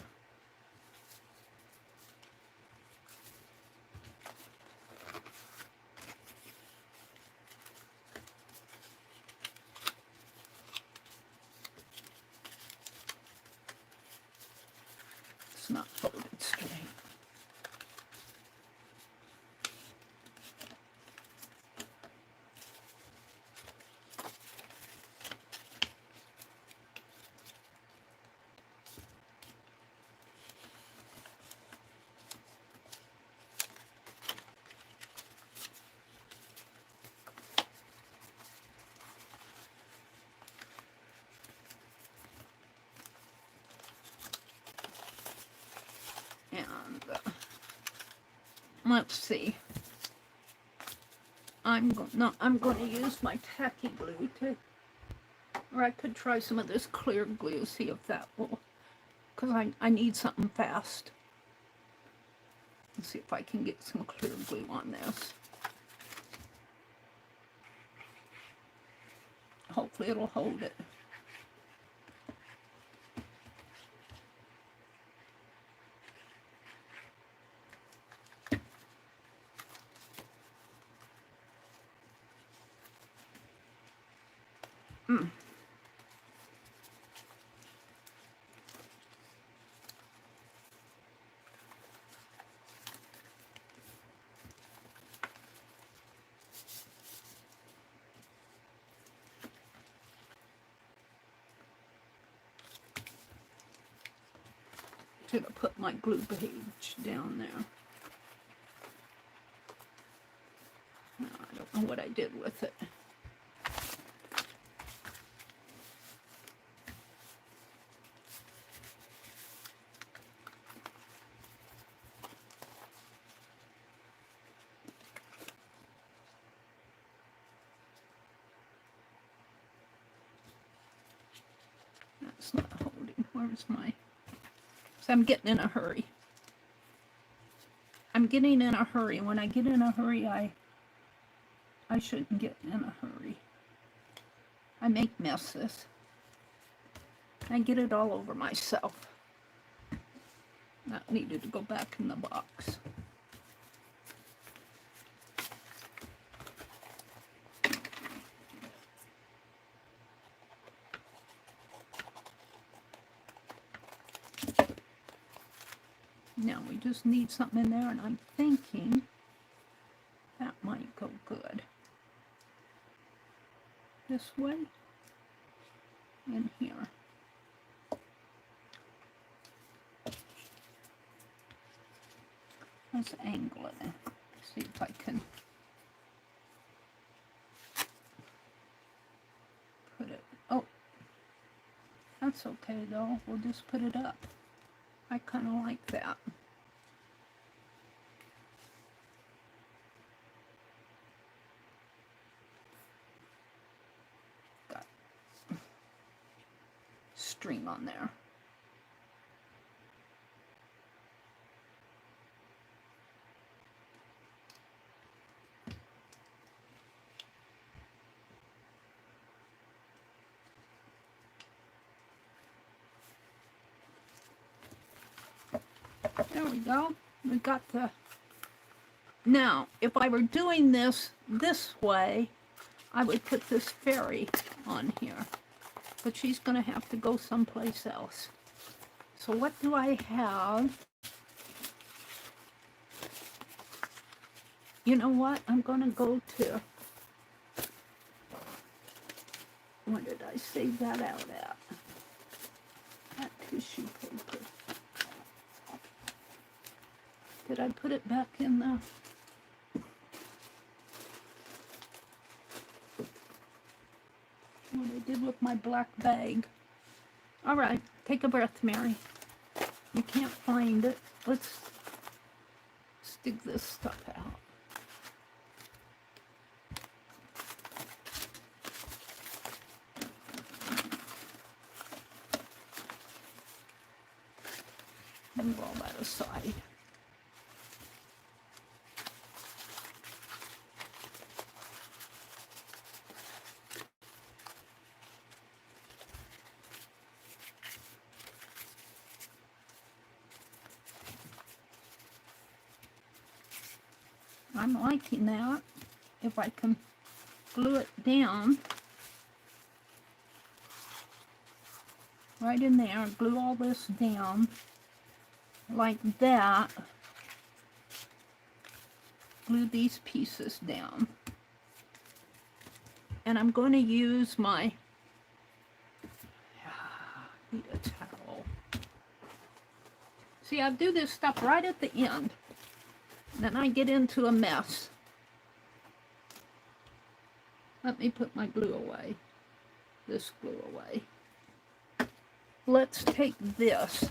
let's see. I'm going to use my tacky glue to, or I could try some of this clear glue, see if that will, because I need something fast. Let's see if I can get some clear glue on this. Hopefully it'll hold it. Should have put my glue page down there. No, I don't know what I did with it. That's not holding. Where's my... So I'm getting in a hurry. I'm getting in a hurry. When I get in a hurry, I shouldn't get in a hurry. I make messes. I get it all over myself. That needed to go back in the box. Now we just need something in there, and I'm thinking that might go good. This way, in here. Let's angle it. See if I can put it. Oh, that's okay though. We'll just put it up. I kind of like that. Got stream on there. There we go. We got the... Now, if I were doing this way, I would put this fairy on here. But she's going to have to go someplace else. So what do I have? You know what? I'm going to go to... What did I save that out at? That tissue paper. Did I put it back in the... What I did with my black bag. All right, take a breath, Mary. You can't find it. Let's dig this stuff out. Move all that aside. I'm liking that. If I can glue it down right in there, glue all this down like that, glue these pieces down, and I'm going to use my need a towel. See, I do this stuff right at the end. Then I get into a mess. Let me put my glue away. This glue away. Let's take this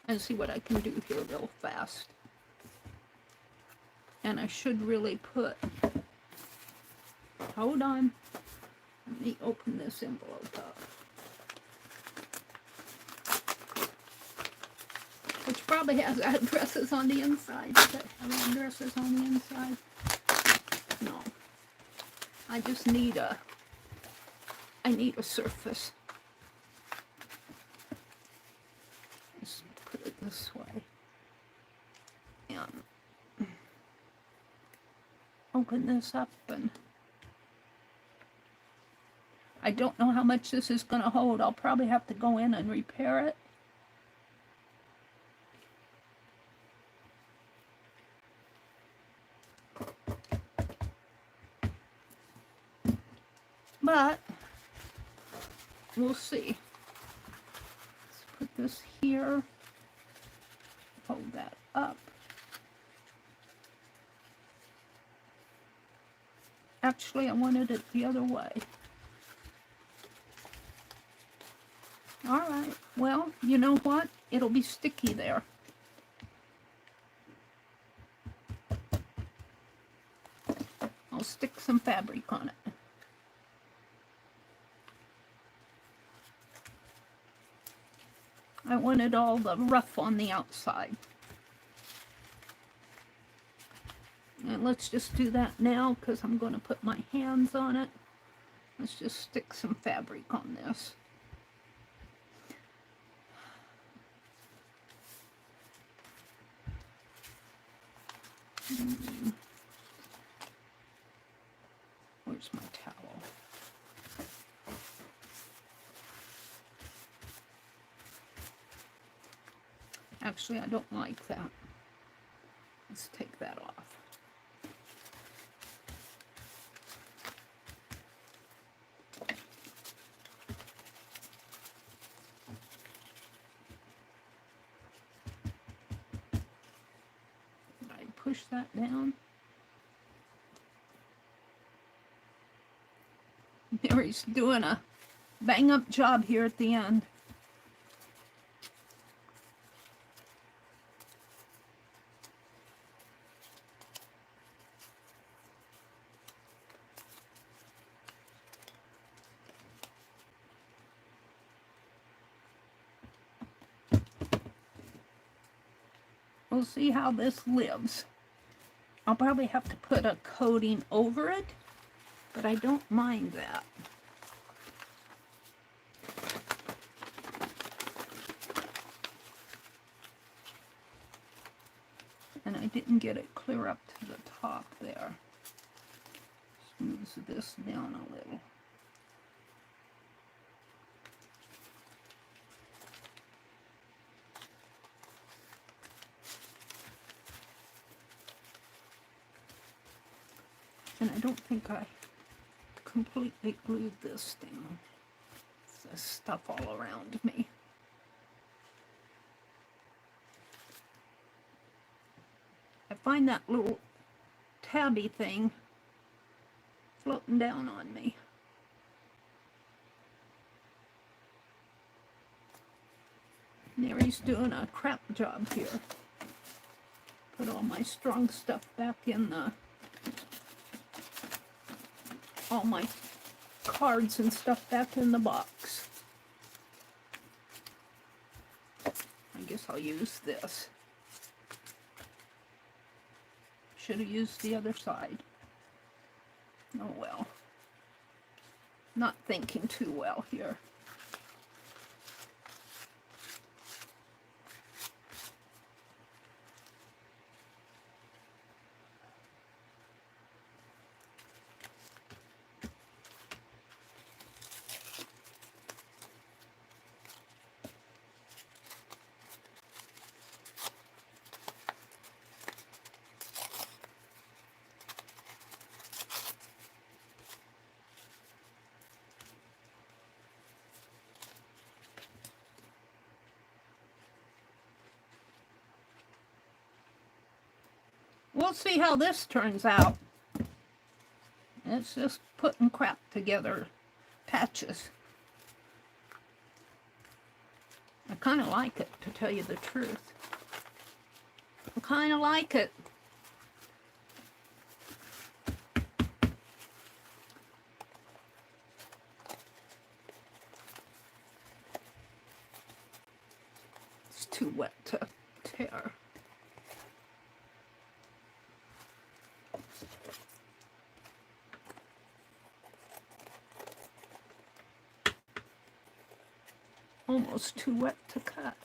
and see what I can do here real fast. And I should really put, hold on, let me open this envelope up. Which probably has addresses on the inside. Does it have addresses on the inside? No. I just need a, I need a surface. Let's put it this way. And open this up, and I don't know how much this is going to hold. I'll probably have to go in and repair it. But we'll see. Let's put this here. Hold that up. Actually, I wanted it the other way. Alright, well, you know what? It'll be sticky there. I'll stick some fabric on it. I wanted all the rough on the outside. And let's just do that now because I'm going to put my hands on it. Let's just stick some fabric on this. Where's my towel? Actually, I don't like that. Let's take that off. I push that down. Meri's doing a bang-up job here at the end. We'll see how this lives. I'll probably have to put a coating over it, but I don't mind that. And I didn't get it clear up to the top there. Smooth this down a little. And I don't think I completely glued this down. There's stuff all around me. I find that little tabby thing floating down on me. Meri's doing a crap job here. Put all my strong stuff back in the... all my cards and stuff back in the box. I guess I'll use this. Should have used the other side. Oh well. Not thinking too well here. We'll see how this turns out. It's just putting crap together, patches. I kind of like it, to tell you the truth. I kind of like it. too wet to tear. Almost too wet to cut.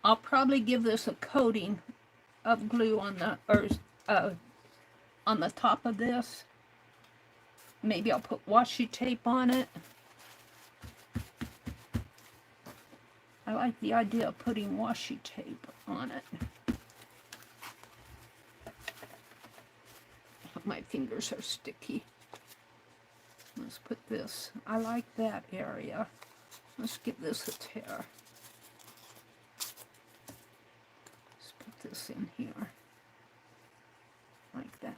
I'll probably give this a coating of glue on the top of this. Maybe I'll put washi tape on it. I like the idea of putting washi tape on it. My fingers are sticky. Let's put this. I like that area. Let's give this a tear. This in here like that.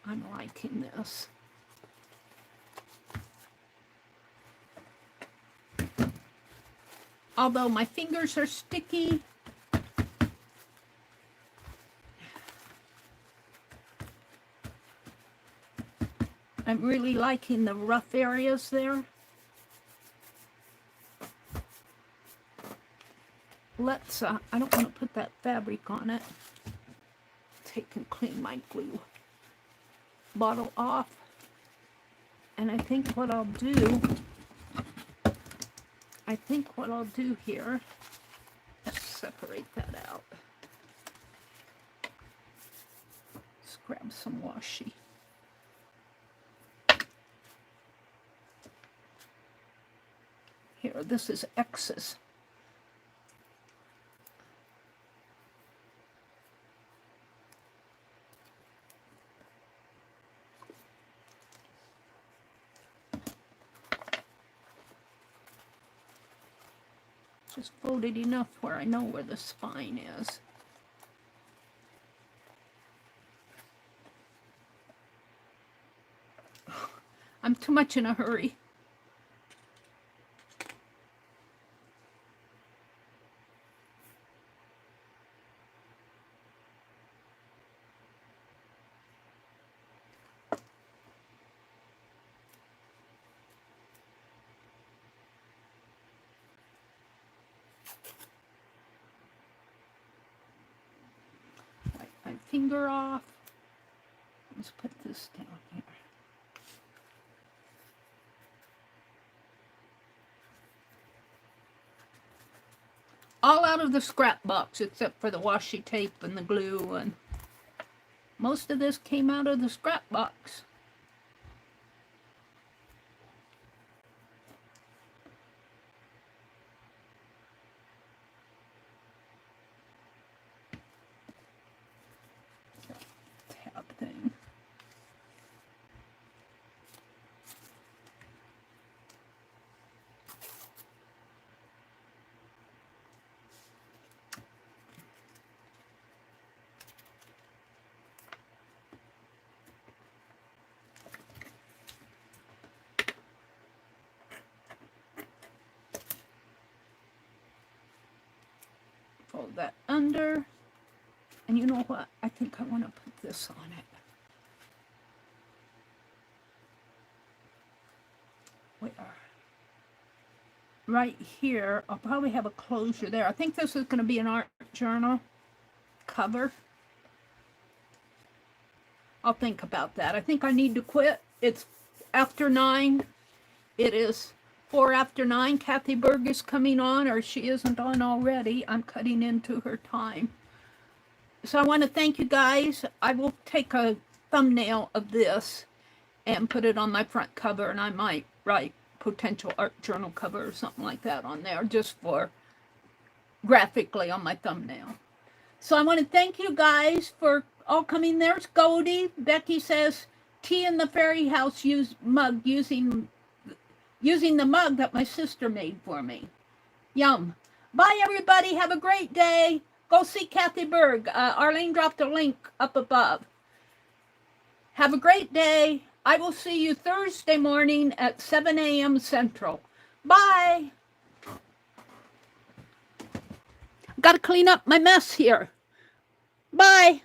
I'm liking this. Although my fingers are sticky, I'm really liking the rough areas there. Let's, I don't want to put that fabric on it. Take and clean my glue bottle off. And I think what I'll do here, let's separate that out. Let's grab some washi. Here, this is excess. Just fold it enough where I know where the spine is. I'm too much in a hurry. Finger off. Let's put this down here. All out of the scrap box except for the washi tape and the glue, and most of this came out of the scrap box. Thing. Fold that under. And you know what? I think I want to put this on it. Where? Right here. I'll probably have a closure there. I think this is going to be an art journal cover. I'll think about that. I think I need to quit. It's after 9. It is 4 after 9. Kathy Berg is coming on, or she isn't on already. I'm cutting into her time. So I want to thank you guys. I will take a thumbnail of this and put it on my front cover, and I might write potential art journal cover or something like that on there, just for graphically on my thumbnail. So I want to thank you guys for all coming. There's Goldie. Becky says, tea in the fairy house mug using the mug that my sister made for me. Yum. Bye, everybody. Have a great day. Go see Kathy Berg. Arlene dropped a link up above. Have a great day. I will see you Thursday morning at 7 a.m. Central. Bye. Got to clean up my mess here. Bye.